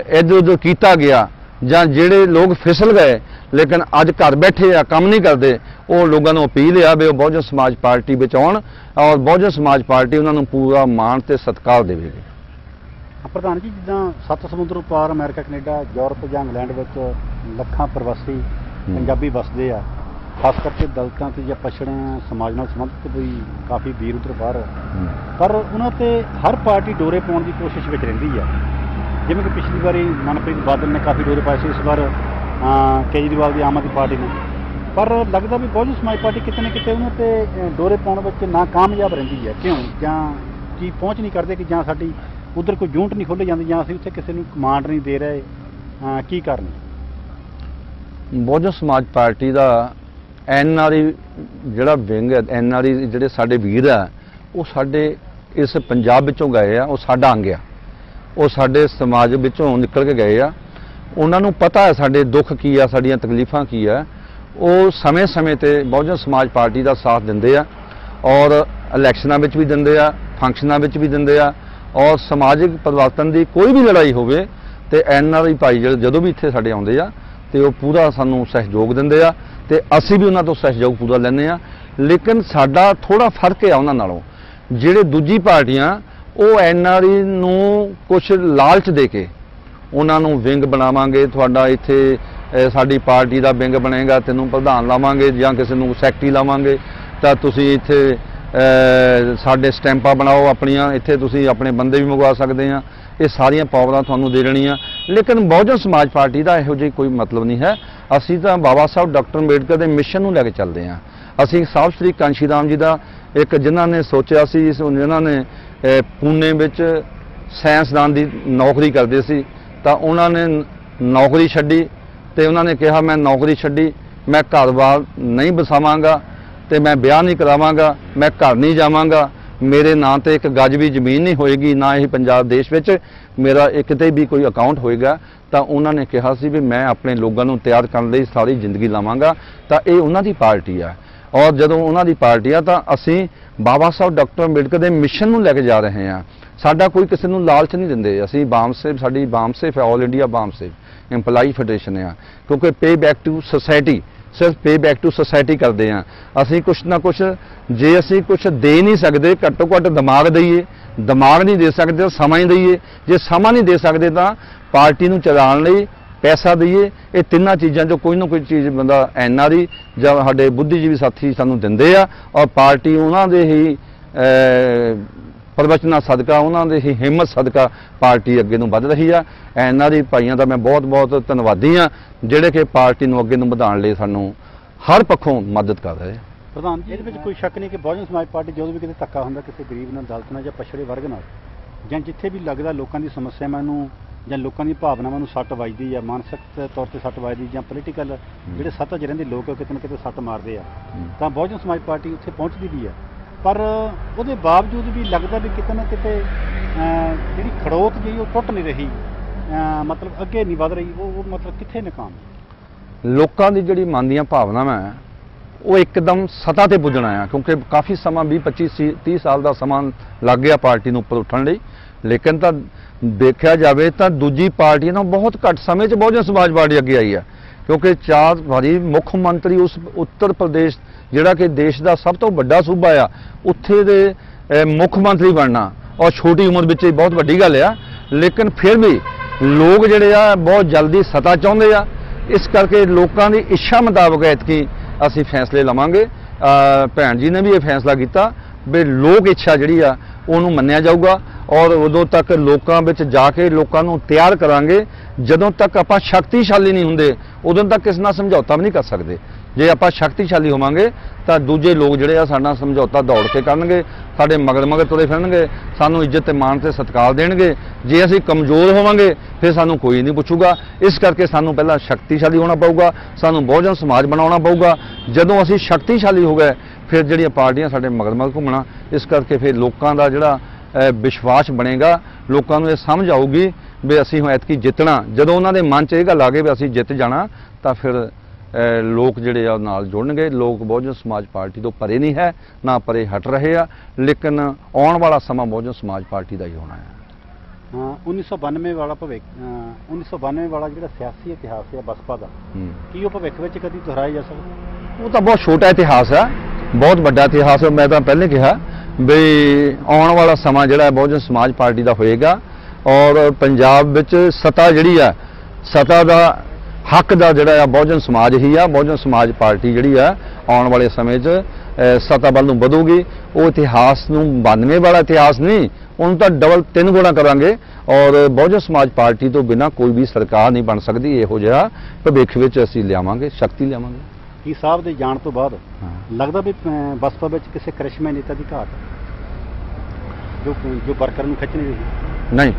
ਇੱਧਰ ਉੱਧਰ ਕੀਤਾ ਗਿਆ, ਜਾਂ ਜਿਹੜੇ ਲੋਕ ਫਿਸਲ ਗਏ ਲੇਕਿਨ ਅੱਜ ਘਰ ਬੈਠੇ ਆ, ਕੰਮ ਨਹੀਂ ਕਰਦੇ, ਉਹ ਲੋਕਾਂ ਨੂੰ ਅਪੀਲ ਆ ਵੀ ਉਹ ਬਹੁਜਨ ਸਮਾਜ ਪਾਰਟੀ ਵਿੱਚ ਆਉਣ, ਔਰ ਬਹੁਜਨ ਸਮਾਜ ਪਾਰਟੀ ਉਹਨਾਂ ਨੂੰ ਪੂਰਾ ਮਾਣ ਤੇ ਸਤਿਕਾਰ ਦੇਵੇਗੀ। ਪ੍ਰਧਾਨ ਜੀ, ਜਿੱਦਾਂ 7 ਸਮੁੰਦਰ ਪਾਰ ਅਮਰੀਕਾ, ਕੈਨੇਡਾ, ਯੂਰਪ ਜਾਂ ਇੰਗਲੈਂਡ ਵਿੱਚ ਲੱਖਾਂ ਪ੍ਰਵਾਸੀ ਪੰਜਾਬੀ ਵਸਦੇ ਆ, ਖਾਸ ਕਰਕੇ ਦਲਿਤਾਂ ਤੇ ਜਾਂ ਪਛੜੇ ਸਮਾਜ ਨਾਲ ਸੰਬੰਧਿਤ ਵੀ ਕਾਫੀ ਵੀਰ ਉੱਧਰ ਬਾਹਰ, ਪਰ ਉਹਨਾਂ ਤੇ ਹਰ ਪਾਰਟੀ ਡੋਰੇ ਪਾਉਣ ਦੀ ਕੋਸ਼ਿਸ਼ ਵਿੱਚ ਰਹਿੰਦੀ ਆ। ਜਿਵੇਂ ਕਿ ਪਿਛਲੀ ਵਾਰੀ ਮਨਪ੍ਰੀਤ ਬਾਦਲ ਨੇ ਕਾਫੀ ਡੋਰੇ ਪਾਏ ਸੀ, ਇਸ ਵਾਰ ਕੇਜਰੀਵਾਲ ਦੀ ਆਮ ਆਦਮੀ ਪਾਰਟੀ ਨੇ, ਪਰ ਲੱਗਦਾ ਵੀ ਬਹੁਜਨ ਸਮਾਜ ਪਾਰਟੀ ਕਿਤੇ ਨਾ ਕਿਤੇ ਉਹਨਾਂ ਤੇ ਡੋਰੇ ਪਾਉਣ ਵਿੱਚ ਨਾਕਾਮਯਾਬ ਰਹਿੰਦੀ ਹੈ। ਕਿਉਂ? ਜਾਂ ਕੀ ਪਹੁੰਚ ਨਹੀਂ ਕਰਦੇ, ਕਿ ਜਾਂ ਸਾਡੀ ਉੱਧਰ ਕੋਈ ਯੂਨਿਟ ਨਹੀਂ ਖੋਲ੍ਹੀ ਜਾਂਦੀ, ਜਾਂ ਅਸੀਂ ਉੱਥੇ ਕਿਸੇ ਨੂੰ ਕਮਾਂਡ ਨਹੀਂ ਦੇ ਰਹੇ, ਕੀ ਕਾਰਨ? ਬਹੁਜਨ ਸਮਾਜ ਪਾਰਟੀ ਦਾ NRI ਜਿਹੜਾ ਵਿੰਗ ਹੈ, NRI ਜਿਹੜੇ ਸਾਡੇ ਵੀਰ ਆ, ਉਹ ਸਾਡੇ ਇਸ ਪੰਜਾਬ ਵਿੱਚੋਂ ਗਏ ਆ, ਉਹ ਸਾਡਾ ਅੰਗ ਆ, ਉਹ ਸਾਡੇ ਸਮਾਜ ਵਿੱਚੋਂ ਨਿਕਲ ਕੇ ਗਏ ਆ। ਉਹਨਾਂ ਨੂੰ ਪਤਾ ਹੈ ਸਾਡੇ ਦੁੱਖ ਕੀ ਆ, ਸਾਡੀਆਂ ਤਕਲੀਫਾਂ ਕੀ ਆ। ਉਹ ਸਮੇਂ-ਸਮੇਂ ਤੇ ਬਹੁਜਨ ਸਮਾਜ ਪਾਰਟੀ ਦਾ ਸਾਥ ਦਿੰਦੇ ਆ, ਔਰ ਇਲੈਕਸ਼ਨਾਂ ਵਿੱਚ ਵੀ ਦਿੰਦੇ ਆ, ਫੰਕਸ਼ਨਾਂ ਵਿੱਚ ਵੀ ਦਿੰਦੇ ਆ, ਔਰ ਸਮਾਜਿਕ ਪਰਿਵਰਤਨ ਦੀ ਕੋਈ ਵੀ ਲੜਾਈ ਹੋਵੇ ਤੇ NRI ਭਾਈ ਜਦੋਂ ਵੀ ਇੱਥੇ ਸਾਡੇ ਆਉਂਦੇ ਆ ਤੇ ਉਹ ਪੂਰਾ ਸਾਨੂੰ ਸਹਿਯੋਗ ਦਿੰਦੇ ਆ, ਤੇ ਅਸੀਂ ਵੀ ਉਹਨਾਂ ਤੋਂ ਸਹਿਯੋਗ ਪੂਰਾ ਲੈਂਦੇ ਆ। ਲੇਕਿਨ ਸਾਡਾ ਥੋੜਾ ਫਰਕ ਹੈ ਉਹਨਾਂ ਨਾਲੋਂ। ਜਿਹੜੇ ਦੂਜੀ ਪਾਰਟੀਆਂ ਉਹ NRI ਨੂੰ ਕੁਝ ਲਾਲਚ ਦੇ ਕੇ ਉਹਨਾਂ ਨੂੰ ਵਿੰਗ ਬਣਾਵਾਂਗੇ, ਤੁਹਾਡਾ ਇੱਥੇ ਸਾਡੀ ਪਾਰਟੀ ਦਾ ਵਿੰਗ ਬਣੇਗਾ, ਤੈਨੂੰ ਪ੍ਰਧਾਨ ਲਾਵਾਂਗੇ ਜਾਂ ਕਿਸੇ ਨੂੰ ਸੈਕਟਰੀ ਲਾਵਾਂਗੇ, ਤਾਂ ਤੁਸੀਂ ਇੱਥੇ ਸਾਡੇ ਸਟੈਂਪਾਂ ਬਣਾਓ ਆਪਣੀਆਂ, ਇੱਥੇ ਤੁਸੀਂ ਆਪਣੇ ਬੰਦੇ ਵੀ ਮੰਗਵਾ ਸਕਦੇ ਆ, ਇਹ ਸਾਰੀਆਂ ਪਾਵਰਾਂ ਤੁਹਾਨੂੰ ਦੇ ਦੇਣੀਆਂ। ਲੇਕਿਨ ਬਹੁਜਨ ਸਮਾਜ ਪਾਰਟੀ ਦਾ ਇਹੋ ਜਿਹੀ ਕੋਈ ਮਤਲਬ ਨਹੀਂ ਹੈ। ਅਸੀਂ ਤਾਂ ਬਾਬਾ ਸਾਹਿਬ ਡਾਕਟਰ ਅੰਬੇਡਕਰ ਦੇ ਮਿਸ਼ਨ ਨੂੰ ਲੈ ਕੇ ਚੱਲਦੇ ਹਾਂ। ਅਸੀਂ ਸਾਹਿਬ ਸ੍ਰੀ ਕਾਂਸ਼ੀ ਰਾਮ ਜੀ ਦਾ ਇੱਕ ਜਿਨ੍ਹਾਂ ਨੇ ਸੋਚਿਆ ਸੀ, ਜਿਨ੍ਹਾਂ ਨੇ ਪੂਨੇ ਵਿੱਚ ਸਾਇੰਸਦਾਨ ਦੀ ਨੌਕਰੀ ਕਰਦੇ ਸੀ, ਤਾਂ ਉਹਨਾਂ ਨੇ ਨੌਕਰੀ ਛੱਡੀ ਤੇ ਉਹਨਾਂ ਨੇ ਕਿਹਾ ਮੈਂ ਨੌਕਰੀ ਛੱਡੀ, ਮੈਂ ਘਰ-ਬਾਰ ਨਹੀਂ ਵਸਾਵਾਂਗਾ ਤੇ ਮੈਂ ਵਿਆਹ ਨਹੀਂ ਕਰਾਵਾਂਗਾ, ਮੈਂ ਘਰ ਨਹੀਂ ਜਾਵਾਂਗਾ, ਮੇਰੇ ਨਾਂ ਤੇ ਇੱਕ ਗੱਜ ਵੀ ਜ਼ਮੀਨ ਨਹੀਂ ਹੋਏਗੀ, ਨਾ ਹੀ ਪੰਜਾਬ ਦੇਸ਼ ਵਿੱਚ ਮੇਰਾ ਕਿਤੇ ਵੀ ਕੋਈ ਅਕਾਊਂਟ ਹੋਏਗਾ। ਤਾਂ ਉਹਨਾਂ ਨੇ ਕਿਹਾ ਸੀ ਵੀ ਮੈਂ ਆਪਣੇ ਲੋਕਾਂ ਨੂੰ ਤਿਆਰ ਕਰਨ ਲਈ ਸਾਰੀ ਜ਼ਿੰਦਗੀ ਲਾਵਾਂਗਾ। ਤਾਂ ਇਹ ਉਹਨਾਂ ਦੀ ਪਾਰਟੀ ਆ, ਔਰ ਜਦੋਂ ਉਹਨਾਂ ਦੀ ਪਾਰਟੀ ਆ ਤਾਂ ਅਸੀਂ ਬਾਬਾ ਸਾਹਿਬ ਡਾਕਟਰ ਅੰਬੇਡਕਰ ਦੇ ਮਿਸ਼ਨ ਨੂੰ ਲੈ ਕੇ ਜਾ ਰਹੇ ਹਾਂ। ਸਾਡਾ ਕੋਈ ਕਿਸੇ ਨੂੰ ਲਾਲਚ ਨਹੀਂ ਦਿੰਦੇ। ਅਸੀਂ ਬਾਮਸੇਵ, ਸਾਡੀ ਬਾਮਸੇਵ ਹੈ, ਆਲ ਇੰਡੀਆ ਬਾਮਸੇਵ ਇੰਪਲਾਈ ਫੈਡਰੇਸ਼ਨ ਆ, ਕਿਉਂਕਿ ਪੇ ਬੈਕ ਟੂ ਸੋਸਾਇਟੀ, ਸਿਰਫ ਪੇ ਬੈਕ ਟੂ ਸੋਸਾਇਟੀ ਕਰਦੇ ਹਾਂ। ਅਸੀਂ ਕੁਛ ਨਾ ਕੁਛ, ਜੇ ਅਸੀਂ ਕੁਛ ਦੇ ਨਹੀਂ ਸਕਦੇ, ਘੱਟੋ ਘੱਟ ਦਿਮਾਗ ਦਈਏ, ਦਿਮਾਗ ਨਹੀਂ ਦੇ ਸਕਦੇ ਤਾਂ ਸਮਾਂ ਹੀ ਦਈਏ, ਜੇ ਸਮਾਂ ਨਹੀਂ ਦੇ ਸਕਦੇ ਤਾਂ ਪਾਰਟੀ ਨੂੰ ਚਲਾਉਣ ਲਈ ਪੈਸਾ ਦਈਏ। ਇਹ ਤਿੰਨਾਂ ਚੀਜ਼ਾਂ 'ਚੋਂ ਕੋਈ ਨਾ ਕੋਈ ਚੀਜ਼ ਬੰਦਾ NRI ਜਾਂ ਸਾਡੇ ਬੁੱਧੀਜੀਵੀ ਸਾਥੀ ਸਾਨੂੰ ਦਿੰਦੇ ਆ, ਔਰ ਪਾਰਟੀ ਉਹਨਾਂ ਦੇ ਹੀ ਪ੍ਰਵਚਨਾਂ ਸਦਕਾ, ਉਹਨਾਂ ਦੇ ਹੀ ਹਿੰਮਤ ਸਦਕਾ ਪਾਰਟੀ ਅੱਗੇ ਨੂੰ ਵੱਧ ਰਹੀ ਆ। NRI ਭਾਈਆਂ ਦਾ ਮੈਂ ਬਹੁਤ-ਬਹੁਤ ਧੰਨਵਾਦੀ ਆ, ਜਿਹੜੇ ਕਿ ਪਾਰਟੀ ਨੂੰ ਅੱਗੇ ਨੂੰ ਵਧਾਉਣ ਲਈ ਸਾਨੂੰ ਹਰ ਪੱਖੋਂ ਮਦਦ ਕਰ ਰਹੇ ਆ। ਪ੍ਰਧਾਨ ਜੀ, ਇਹਦੇ ਵਿੱਚ ਕੋਈ ਸ਼ੱਕ ਨਹੀਂ ਕਿ ਬਹੁਜਨ ਸਮਾਜ ਪਾਰਟੀ ਜਦੋਂ ਵੀ ਕਿਤੇ ਧੱਕਾ ਹੁੰਦਾ ਕਿਸੇ ਗਰੀਬ ਨਾਲ, ਦਲਿਤ ਨਾਲ ਜਾਂ ਪਛੜੇ ਵਰਗ ਨਾਲ, ਜਾਂ ਜਿੱਥੇ ਵੀ ਲੱਗਦਾ ਲੋਕਾਂ ਦੀ ਸਮੱਸਿਆਵਾਂ ਨੂੰ ਜਾਂ ਲੋਕਾਂ ਦੀ ਭਾਵਨਾਵਾਂ ਨੂੰ ਸੱਟ ਵੱਜਦੀ ਆ, ਮਾਨਸਿਕ ਤੌਰ ਤੇ ਸੱਟ ਵੱਜਦੀ, ਜਾਂ ਪੋਲੀਟੀਕਲ ਜਿਹੜੇ ਸੱਤਾ 'ਚ ਰਹਿੰਦੇ ਲੋਕ ਕਿਤੇ ਨਾ ਕਿਤੇ ਸੱਟ ਮਾਰਦੇ ਆ, ਤਾਂ ਬਹੁਜਨ ਸਮਾਜ ਪਾਰਟੀ ਉੱਥੇ ਪਹੁੰਚਦੀ ਵੀ ਆ। ਪਰ ਉਹਦੇ ਬਾਵਜੂਦ ਵੀ ਲੱਗਦਾ ਵੀ ਕਿਤੇ ਨਾ ਕਿਤੇ ਜਿਹੜੀ ਖੜੋਤ ਜਿਹੀ ਉਹ ਟੁੱਟ ਨਹੀਂ ਰਹੀ, ਮਤਲਬ ਅੱਗੇ ਨਹੀਂ ਵਧ ਰਹੀ। ਉਹ ਮਤਲਬ ਕਿੱਥੇ ਨਾਕਾਮ? ਲੋਕਾਂ ਦੀ ਜਿਹੜੀ ਮਨ ਦੀਆਂ ਭਾਵਨਾਵਾਂ ਹੈ ਉਹ ਇੱਕਦਮ ਸਤਾ ਤੇ ਪੁੱਜਣਾ ਆ, ਕਿਉਂਕਿ ਕਾਫੀ ਸਮਾਂ 20-25-30 ਸਾਲ ਦਾ ਸਮਾਂ ਲੱਗ ਗਿਆ ਪਾਰਟੀ ਨੂੰ ਉੱਪਰ ਉੱਠਣ ਲਈ। ਲੇਕਿਨ ਤਾਂ ਦੇਖਿਆ ਜਾਵੇ ਤਾਂ ਦੂਜੀ ਪਾਰਟੀਆਂ ਨਾਲ ਬਹੁਤ ਘੱਟ ਸਮੇਂ 'ਚ ਬਹੁਜਨ ਸਮਾਜ ਪਾਰਟੀ ਅੱਗੇ ਆਈ ਹੈ, ਕਿਉਂਕਿ 4 ਵਾਰੀ ਮੁੱਖ ਮੰਤਰੀ ਉਸ ਉੱਤਰ ਪ੍ਰਦੇਸ਼, ਜਿਹੜਾ ਕਿ ਦੇਸ਼ ਦਾ ਸਭ ਤੋਂ ਵੱਡਾ ਸੂਬਾ ਆ, ਉੱਥੇ ਦੇ ਮੁੱਖ ਮੰਤਰੀ ਬਣਨਾ ਔਰ ਛੋਟੀ ਉਮਰ ਵਿੱਚ ਹੀ ਬਹੁਤ ਵੱਡੀ ਗੱਲ ਆ। ਲੇਕਿਨ ਫਿਰ ਵੀ ਲੋਕ ਜਿਹੜੇ ਆ ਬਹੁਤ ਜਲਦੀ ਸਤਾ ਚਾਹੁੰਦੇ ਆ, ਇਸ ਕਰਕੇ ਲੋਕਾਂ ਦੀ ਇੱਛਾ ਮੁਤਾਬਕ ਐਤਕੀ ਅਸੀਂ ਫੈਸਲੇ ਲਵਾਂਗੇ। ਭੈਣ ਜੀ ਨੇ ਵੀ ਇਹ ਫੈਸਲਾ ਕੀਤਾ ਵੀ ਲੋਕ ਇੱਛਾ ਜਿਹੜੀ ਆ ਉਹਨੂੰ ਮੰਨਿਆ ਜਾਊਗਾ, ਔਰ ਉਦੋਂ ਤੱਕ ਲੋਕਾਂ ਵਿੱਚ ਜਾ ਕੇ ਲੋਕਾਂ ਨੂੰ ਤਿਆਰ ਕਰਾਂਗੇ। ਜਦੋਂ ਤੱਕ ਆਪਾਂ ਸ਼ਕਤੀਸ਼ਾਲੀ ਨਹੀਂ ਹੁੰਦੇ, ਉਦੋਂ ਤੱਕ ਕਿਸੇ ਨਾਲ ਸਮਝੌਤਾ ਵੀ ਨਹੀਂ ਕਰ ਸਕਦੇ। ਜੇ ਆਪਾਂ ਸ਼ਕਤੀਸ਼ਾਲੀ ਹੋਵਾਂਗੇ ਤਾਂ ਦੂਜੇ ਲੋਕ ਜਿਹੜੇ ਆ ਸਾਡਾ ਸਮਝੌਤਾ ਦੌੜ ਕੇ ਕਰਨਗੇ, ਸਾਡੇ ਮਗਰ ਮਗਰ ਤੁਰੇ ਫਿਰਨਗੇ, ਸਾਨੂੰ ਇੱਜ਼ਤ ਤੇ ਮਾਣ ਤੇ ਸਤਿਕਾਰ ਦੇਣਗੇ। ਜੇ ਅਸੀਂ ਕਮਜ਼ੋਰ ਹੋਵਾਂਗੇ ਫਿਰ ਸਾਨੂੰ ਕੋਈ ਨਹੀਂ ਪੁੱਛੂਗਾ। ਇਸ ਕਰਕੇ ਸਾਨੂੰ ਪਹਿਲਾਂ ਸ਼ਕਤੀਸ਼ਾਲੀ ਹੋਣਾ ਪਊਗਾ, ਸਾਨੂੰ ਬਹੁਜਨ ਸਮਾਜ ਬਣਾਉਣਾ ਪਊਗਾ। ਜਦੋਂ ਅਸੀਂ ਸ਼ਕਤੀਸ਼ਾਲੀ ਹੋ ਗਏ ਫਿਰ ਜਿਹੜੀਆਂ ਪਾਰਟੀਆਂ ਸਾਡੇ ਮਗਰ ਮਗਰ ਘੁੰਮਣਾ। ਇਸ ਕਰਕੇ ਫਿਰ ਲੋਕਾਂ ਦਾ ਜਿਹੜਾ ਵਿਸ਼ਵਾਸ ਬਣੇਗਾ, ਲੋਕਾਂ ਨੂੰ ਇਹ ਸਮਝ ਆਊਗੀ ਵੀ ਅਸੀਂ ਹੁਣ ਐਤਕੀ ਜਿੱਤਣਾ। ਜਦੋਂ ਉਹਨਾਂ ਦੇ ਮਨ 'ਚ ਇਹ ਗੱਲ ਆ ਗਈ ਵੀ ਅਸੀਂ ਜਿੱਤ ਜਾਣਾ ਤਾਂ ਫਿਰ ਲੋਕ ਜਿਹੜੇ ਆ ਨਾਲ ਜੁੜਨਗੇ। ਲੋਕ ਬਹੁਜਨ ਸਮਾਜ ਪਾਰਟੀ ਤੋਂ ਪਰੇ ਨਹੀਂ ਹੈ, ਨਾ ਪਰੇ ਹਟ ਰਹੇ ਆ, ਲੇਕਿਨ ਆਉਣ ਵਾਲਾ ਸਮਾਂ ਬਹੁਜਨ ਸਮਾਜ ਪਾਰਟੀ ਦਾ ਹੀ ਹੋਣਾ ਹੈ। 1992 ਵਾਲਾ ਭਵਿੱਖ 1992 ਵਾਲਾ ਜਿਹੜਾ ਸਿਆਸੀ ਇਤਿਹਾਸ ਹੈ ਬਸਪਾ ਦਾ, ਕੀ ਉਹ ਭਵਿੱਖ ਵਿੱਚ ਕਦੀ ਦੁਹਰਾਇਆ ਜਾ ਸਕਦਾ? ਉਹ ਤਾਂ ਬਹੁਤ ਛੋਟਾ ਇਤਿਹਾਸ ਹੈ, ਬਹੁਤ ਵੱਡਾ ਇਤਿਹਾਸ ਹੈ। ਮੈਂ ਤਾਂ ਪਹਿਲੇ ਕਿਹਾ ਵੀ ਆਉਣ ਵਾਲਾ ਸਮਾਂ ਜਿਹੜਾ ਬਹੁਜਨ ਸਮਾਜ ਪਾਰਟੀ ਦਾ ਹੋਏਗਾ ਔਰ ਪੰਜਾਬ ਵਿੱਚ ਸੱਤਾ ਜਿਹੜੀ ਆ, ਸੱਤਾ ਦਾ ਹੱਕ ਦਾ ਜਿਹੜਾ ਆ ਬਹੁਜਨ ਸਮਾਜ ਹੀ ਆ। ਬਹੁਜਨ ਸਮਾਜ ਪਾਰਟੀ ਜਿਹੜੀ ਆ ਆਉਣ ਵਾਲੇ ਸਮੇਂ 'ਚ ਸੱਤਾ ਵੱਲ ਨੂੰ ਵਧੂਗੀ। ਉਹ ਇਤਿਹਾਸ ਨੂੰ 92 ਵਾਲਾ ਇਤਿਹਾਸ ਨਹੀਂ, ਉਹਨੂੰ ਤਾਂ ਡਬਲ 3 ਗੁਣਾ ਕਰਾਂਗੇ। ਔਰ ਬਹੁਜਨ ਸਮਾਜ ਪਾਰਟੀ ਤੋਂ ਬਿਨਾਂ ਕੋਈ ਵੀ ਸਰਕਾਰ ਨਹੀਂ ਬਣ ਸਕਦੀ। ਇਹੋ ਜਿਹਾ ਭਵਿੱਖ ਵਿੱਚ ਅਸੀਂ ਲਿਆਵਾਂਗੇ, ਸ਼ਕਤੀ ਲਿਆਵਾਂਗੇ। ਕੀ ਸਾਹਿਬ ਦੇ ਜਾਣ ਤੋਂ ਬਾਅਦ ਲੱਗਦਾ ਵੀ ਬਸਪਾ ਵਿੱਚ ਕਿਸੇ ਕਰਿਸ਼ਮਾ ਨੇਤਾ ਦੀ ਘਾਟ ਜੋ ਵਰਕਰ ਨੂੰ ਖਿੱਚ ਨਹੀਂ ਰਹੀ? ਨਹੀਂ,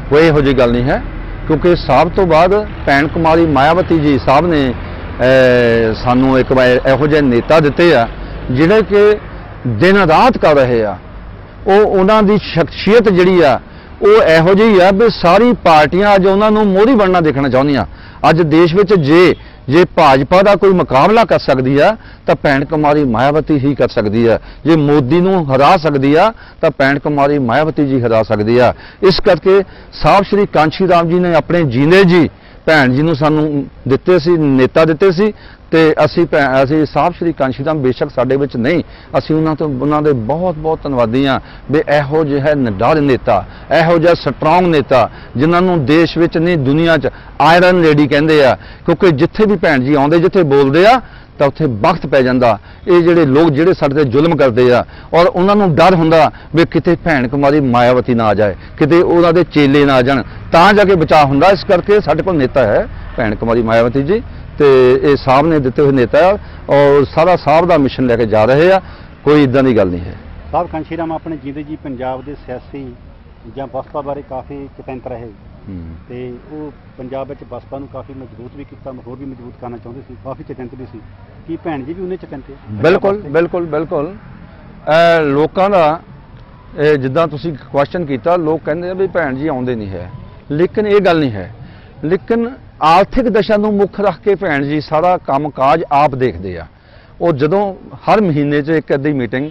ਕੋਈ ਇਹੋ ਜਿਹੀ ਗੱਲ ਨਹੀਂ ਹੈ, ਕਿਉਂਕਿ ਸਾਹਿਬ ਤੋਂ ਬਾਅਦ ਭੈਣ ਕੁਮਾਰੀ ਮਾਇਆਵਤੀ ਜੀ ਸਾਹਿਬ ਨੇ ਸਾਨੂੰ ਇੱਕ ਵਾਰ ਇਹੋ ਜਿਹੇ ਨੇਤਾ ਦਿੱਤੇ ਆ ਜਿਹੜੇ ਕਿ ਦਿਨ ਰਾਤ ਕਰ ਰਹੇ ਆ। ਉਹਨਾਂ ਦੀ ਸ਼ਖਸੀਅਤ ਜਿਹੜੀ ਆ ਉਹ ਇਹੋ ਜਿਹੀ ਆ ਵੀ ਸਾਰੀ ਪਾਰਟੀਆਂ ਅੱਜ ਉਹਨਾਂ ਨੂੰ ਮੋਹਰੀ ਬਣਨਾ ਦੇਖਣਾ ਚਾਹੁੰਦੀਆਂ। ਅੱਜ ਦੇਸ਼ ਵਿੱਚ ਜੇ ਭਾਜਪਾ ਦਾ ਕੋਈ ਮੁਕਾਬਲਾ ਕਰ ਸਕਦੀ ਆ ਤਾਂ ਭੈਣ ਕੁਮਾਰੀ ਮਾਇਆਵਤੀ ਹੀ ਕਰ ਸਕਦੀ ਆ। ਜੇ ਮੋਦੀ ਨੂੰ ਹਰਾ ਸਕਦੀ ਆ ਤਾਂ ਭੈਣ ਕੁਮਾਰੀ ਮਾਇਆਵਤੀ ਜੀ ਹਰਾ ਸਕਦੀ ਆ। ਇਸ ਕਰਕੇ ਸਾਹਿਬ ਸ਼੍ਰੀ ਕਾਂਸ਼ੀ ਰਾਮ ਜੀ ਨੇ ਆਪਣੇ ਜੀਂਦੇ ਜੀ ਭੈਣ ਜੀ ਨੂੰ ਸਾਨੂੰ ਦਿੱਤੇ ਸੀ, ਨੇਤਾ ਦਿੱਤੇ ਸੀ, ਤੇ ਅਸੀਂ ਸਾਹਿਬ ਸ਼੍ਰੀ ਕਾਂਸ਼ੀ ਰਾਮ ਬੇਸ਼ੱਕ ਸਾਡੇ ਵਿੱਚ ਨਹੀਂ, ਅਸੀਂ ਉਹਨਾਂ ਦੇ ਬਹੁਤ ਬਹੁਤ ਧੰਨਵਾਦੀ ਹਾਂ ਵੀ ਇਹੋ ਜਿਹਾ ਨਿਡਰ ਨੇਤਾ, ਇਹੋ ਜਿਹਾ ਸਟਰੋਂਗ ਨੇਤਾ ਜਿਨ੍ਹਾਂ ਨੂੰ ਦੇਸ਼ ਵਿੱਚ ਨਹੀਂ ਦੁਨੀਆ 'ਚ ਆਇਰਨ ਲੇਡੀ ਕਹਿੰਦੇ ਆ। ਕਿਉਂਕਿ ਜਿੱਥੇ ਵੀ ਭੈਣ ਜੀ ਆਉਂਦੇ, ਜਿੱਥੇ ਬੋਲਦੇ ਆ ਤਾਂ ਉੱਥੇ ਵਕਤ ਪੈ ਜਾਂਦਾ। ਇਹ ਜਿਹੜੇ ਲੋਕ ਜਿਹੜੇ ਸਾਡੇ ਤੇ ਜ਼ੁਲਮ ਕਰਦੇ ਆ ਔਰ ਉਹਨਾਂ ਨੂੰ ਡਰ ਹੁੰਦਾ ਵੀ ਕਿਤੇ ਭੈਣ ਕੁਮਾਰੀ ਮਾਇਆਵਤੀ ਨਾ ਆ ਜਾਏ, ਕਿਤੇ ਉਹਨਾਂ ਦੇ ਚੇਲੇ ਨਾ ਆ ਜਾਣ, ਤਾਂ ਜਾ ਕੇ ਬਚਾਅ ਹੁੰਦਾ। ਇਸ ਕਰਕੇ ਸਾਡੇ ਕੋਲ ਨੇਤਾ ਹੈ ਭੈਣ ਕੁਮਾਰੀ ਮਾਇਆਵਤੀ ਜੀ, ਤੇ ਇਹ ਸਾਹਿਬ ਨੇ ਦਿੱਤੇ ਹੋਏ ਨੇਤਾ ਆ ਔਰ ਸਾਰਾ ਸਾਹਿਬ ਦਾ ਮਿਸ਼ਨ ਲੈ ਕੇ ਜਾ ਰਹੇ ਆ। ਕੋਈ ਇਦਾਂ ਦੀ ਗੱਲ ਨਹੀਂ ਹੈ। ਸਾਹਿਬ ਕਾਂਸ਼ੀ ਰਾਮ ਆਪਣੇ ਜੀਂਦੇ ਜੀ ਪੰਜਾਬ ਦੇ ਸਿਆਸੀ ਜਾਂ ਬਸਪਾ ਬਾਰੇ ਕਾਫੀ ਚਿੰਤਤ ਰਹੇ ਤੇ ਉਹ ਪੰਜਾਬ ਵਿੱਚ ਬਸਪਾ ਨੂੰ ਕਾਫੀ ਮਜ਼ਬੂਤ ਵੀ ਕੀਤਾ, ਹੋਰ ਵੀ ਮਜ਼ਬੂਤ ਕਰਨਾ ਚਾਹੁੰਦੇ ਸੀ, ਕਾਫੀ ਚਿੰਤਤ ਵੀ ਸੀ। ਕੀ ਭੈਣ ਜੀ ਵੀ ਉਹਨੇ ਚਿੰਤਤ? ਬਿਲਕੁਲ ਬਿਲਕੁਲ ਬਿਲਕੁਲ। ਲੋਕਾਂ ਦਾ ਜਿੱਦਾਂ ਤੁਸੀਂ ਕੁਐਸਚਨ ਕੀਤਾ, ਲੋਕ ਕਹਿੰਦੇ ਆ ਵੀ ਭੈਣ ਜੀ ਆਉਂਦੇ ਨਹੀਂ ਹੈ, ਲੇਕਿਨ ਇਹ ਗੱਲ ਨਹੀਂ ਹੈ। ਲੇਕਿਨ ਆਰਥਿਕ ਦਸ਼ਾ ਨੂੰ ਮੁੱਖ ਰੱਖ ਕੇ ਭੈਣ ਜੀ ਸਾਰਾ ਕੰਮ ਕਾਜ ਆਪ ਦੇਖਦੇ ਆ। ਉਹ ਜਦੋਂ ਹਰ ਮਹੀਨੇ 'ਚ ਇੱਕ ਅੱਧੀ ਮੀਟਿੰਗ,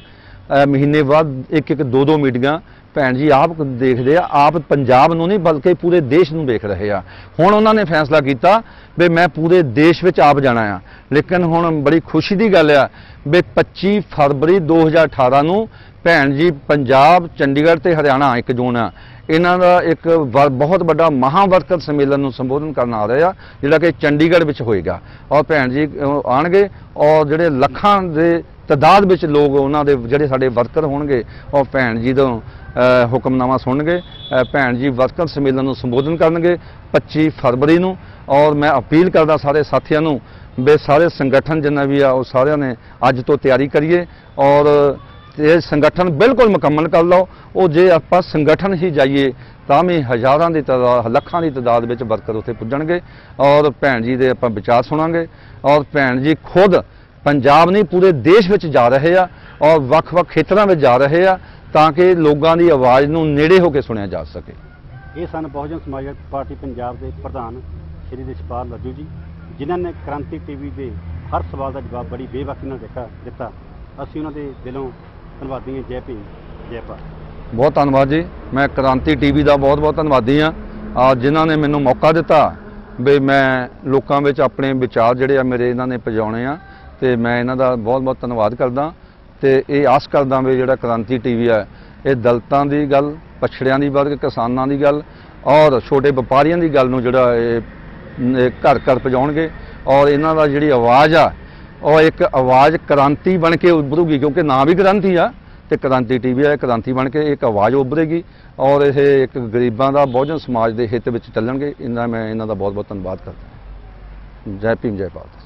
ਮਹੀਨੇ ਬਾਅਦ ਇੱਕ ਦੋ ਮੀਟਿੰਗਾਂ ਭੈਣ ਜੀ ਆਪ ਦੇਖਦੇ ਆ। ਆਪ ਪੰਜਾਬ ਨੂੰ ਨਹੀਂ ਬਲਕਿ ਪੂਰੇ ਦੇਸ਼ ਨੂੰ ਵੇਖ ਰਹੇ ਆ। ਹੁਣ ਉਹਨਾਂ ਨੇ ਫੈਸਲਾ ਕੀਤਾ ਵੀ ਮੈਂ ਪੂਰੇ ਦੇਸ਼ ਵਿੱਚ ਆਪ ਜਾਣਾ ਆ। ਲੇਕਿਨ ਹੁਣ ਬੜੀ ਖੁਸ਼ੀ ਦੀ ਗੱਲ ਆ ਵੀ 25 ਫਰਵਰੀ 2018 ਨੂੰ ਭੈਣ ਜੀ ਪੰਜਾਬ, ਚੰਡੀਗੜ੍ਹ ਤੇ ਹਰਿਆਣਾ 1 ਜੂਨ ਆ, ਇਹਨਾਂ ਦਾ ਇੱਕ ਬਹੁਤ ਵੱਡਾ ਮਹਾਵਰਕਰ ਸੰਮੇਲਨ ਨੂੰ ਸੰਬੋਧਨ ਕਰਨ ਆ ਰਹੇ ਆ, ਜਿਹੜਾ ਕਿ ਚੰਡੀਗੜ੍ਹ ਵਿੱਚ ਹੋਏਗਾ। ਔਰ ਭੈਣ ਜੀ ਆਉਣਗੇ ਔਰ ਜਿਹੜੇ ਲੱਖਾਂ ਦੇ ਤਾਦਾਦ ਵਿੱਚ ਲੋਕ ਉਹਨਾਂ ਦੇ ਜਿਹੜੇ ਸਾਡੇ ਵਰਕਰ ਹੋਣਗੇ ਉਹ ਭੈਣ ਜੀ ਤੋਂ ਹੁਕਮਨਾਮਾ ਸੁਣਨਗੇ। ਭੈਣ ਜੀ ਵਰਕਰ ਸੰਮੇਲਨ ਨੂੰ ਸੰਬੋਧਨ ਕਰਨਗੇ 25 ਫਰਵਰੀ ਨੂੰ। ਔਰ ਮੈਂ ਅਪੀਲ ਕਰਦਾ ਸਾਰੇ ਸਾਥੀਆਂ ਨੂੰ ਵੀ ਸਾਰੇ ਸੰਗਠਨ ਜਿੰਨਾ ਵੀ ਆ ਉਹ ਸਾਰਿਆਂ ਨੇ ਅੱਜ ਤੋਂ ਤਿਆਰੀ ਕਰੀਏ ਔਰ ਇਹ ਸੰਗਠਨ ਬਿਲਕੁਲ ਮੁਕੰਮਲ ਕਰ ਲਓ। ਉਹ ਜੇ ਆਪਾਂ ਸੰਗਠਨ ਹੀ ਜਾਈਏ ਤਾਂ ਵੀ ਹਜ਼ਾਰਾਂ ਦੀ ਤਾਦਾਦ, ਲੱਖਾਂ ਦੀ ਤਾਦਾਦ ਵਿੱਚ ਵਰਕਰ ਉੱਥੇ ਪੁੱਜਣਗੇ ਔਰ ਭੈਣ ਜੀ ਦੇ ਆਪਾਂ ਵਿਚਾਰ ਸੁਣਾਂਗੇ। ਔਰ ਭੈਣ ਜੀ ਖੁਦ ਪੰਜਾਬ ਨਹੀਂ ਪੂਰੇ ਦੇਸ਼ ਵਿੱਚ ਜਾ ਰਹੇ ਆ ਔਰ ਵੱਖ-ਵੱਖ ਖੇਤਰਾਂ ਵਿੱਚ ਜਾ ਰਹੇ ਆ ਤਾਂ ਕਿ ਲੋਕਾਂ ਦੀ ਆਵਾਜ਼ ਨੂੰ ਨੇੜੇ ਹੋ ਕੇ ਸੁਣਿਆ ਜਾ ਸਕੇ। ਇਹ ਸਨ ਬਹੁਜਨ ਸਮਾਜ ਪਾਰਟੀ ਪੰਜਾਬ ਦੇ ਪ੍ਰਧਾਨ ਸ਼੍ਰੀ ਰਿਸ਼ਪਾਲ ਲੱਜੂ ਜੀ, ਜਿਨ੍ਹਾਂ ਨੇ ਕ੍ਰਾਂਤੀ ਟੀਵੀ ਦੇ ਹਰ ਸਵਾਲ ਦਾ ਜਵਾਬ ਬੜੀ ਬੇਬਾਕੀ ਨਾਲ ਦਿੱਤਾ। ਅਸੀਂ ਉਹਨਾਂ ਦੇ ਦਿਲੋਂ ਧੰਨਵਾਦੀ ਹਾਂ। ਜੈ ਭੀਮ, ਜੈ ਭਾਰਤ। ਬਹੁਤ ਧੰਨਵਾਦ ਜੀ। ਮੈਂ ਕ੍ਰਾਂਤੀ ਟੀਵੀ ਦਾ ਬਹੁਤ ਬਹੁਤ ਧੰਨਵਾਦੀ ਹਾਂ ਜਿਨ੍ਹਾਂ ਨੇ ਮੈਨੂੰ ਮੌਕਾ ਦਿੱਤਾ ਵੀ ਮੈਂ ਲੋਕਾਂ ਵਿੱਚ ਆਪਣੇ ਵਿਚਾਰ ਜਿਹੜੇ ਆ ਮੇਰੇ ਇਹਨਾਂ ਨੇ ਪਹੁੰਚਾਉਣੇ ਆ, ਤੇ ਮੈਂ ਇਹਨਾਂ ਦਾ ਬਹੁਤ ਬਹੁਤ ਧੰਨਵਾਦ ਕਰਦਾ। ਤੇ ਇਹ ਆਸ ਕਰਦਾ ਵੀ ਜਿਹੜਾ ਕ੍ਰਾਂਤੀ ਟੀਵੀ ਹੈ ਇਹ ਦਲਿਤਾਂ ਦੀ ਗੱਲ, ਪਛੜਿਆਂ ਦੀ ਗੱਲ, ਕਿਸਾਨਾਂ ਦੀ ਗੱਲ ਔਰ ਛੋਟੇ ਵਪਾਰੀਆਂ ਦੀ ਗੱਲ ਨੂੰ ਜਿਹੜਾ ਇਹ ਘਰ ਘਰ ਪਹੁੰਚਾਉਣਗੇ ਔਰ ਇਹਨਾਂ ਦਾ ਜਿਹੜੀ ਆਵਾਜ਼ ਆ ਉਹ ਇੱਕ ਆਵਾਜ਼ ਕ੍ਰਾਂਤੀ ਬਣ ਕੇ ਉੱਭਰੂਗੀ। ਕਿਉਂਕਿ ਨਾਂ ਵੀ ਕ੍ਰਾਂਤੀ ਆ ਤੇ ਕ੍ਰਾਂਤੀ ਟੀਵੀ ਆ, ਕ੍ਰਾਂਤੀ ਬਣ ਕੇ ਇੱਕ ਆਵਾਜ਼ ਉੱਭਰੇਗੀ ਔਰ ਇਹ ਇੱਕ ਗਰੀਬਾਂ ਦਾ ਬਹੁਜਨ ਸਮਾਜ ਦੇ ਹਿੱਤ ਵਿੱਚ ਚੱਲਣਗੇ। ਮੈਂ ਇਹਨਾਂ ਦਾ ਬਹੁਤ ਬਹੁਤ ਧੰਨਵਾਦ ਕਰਦਾ। ਜੈ ਭੀਮ, ਜੈ ਭਾਰਤ।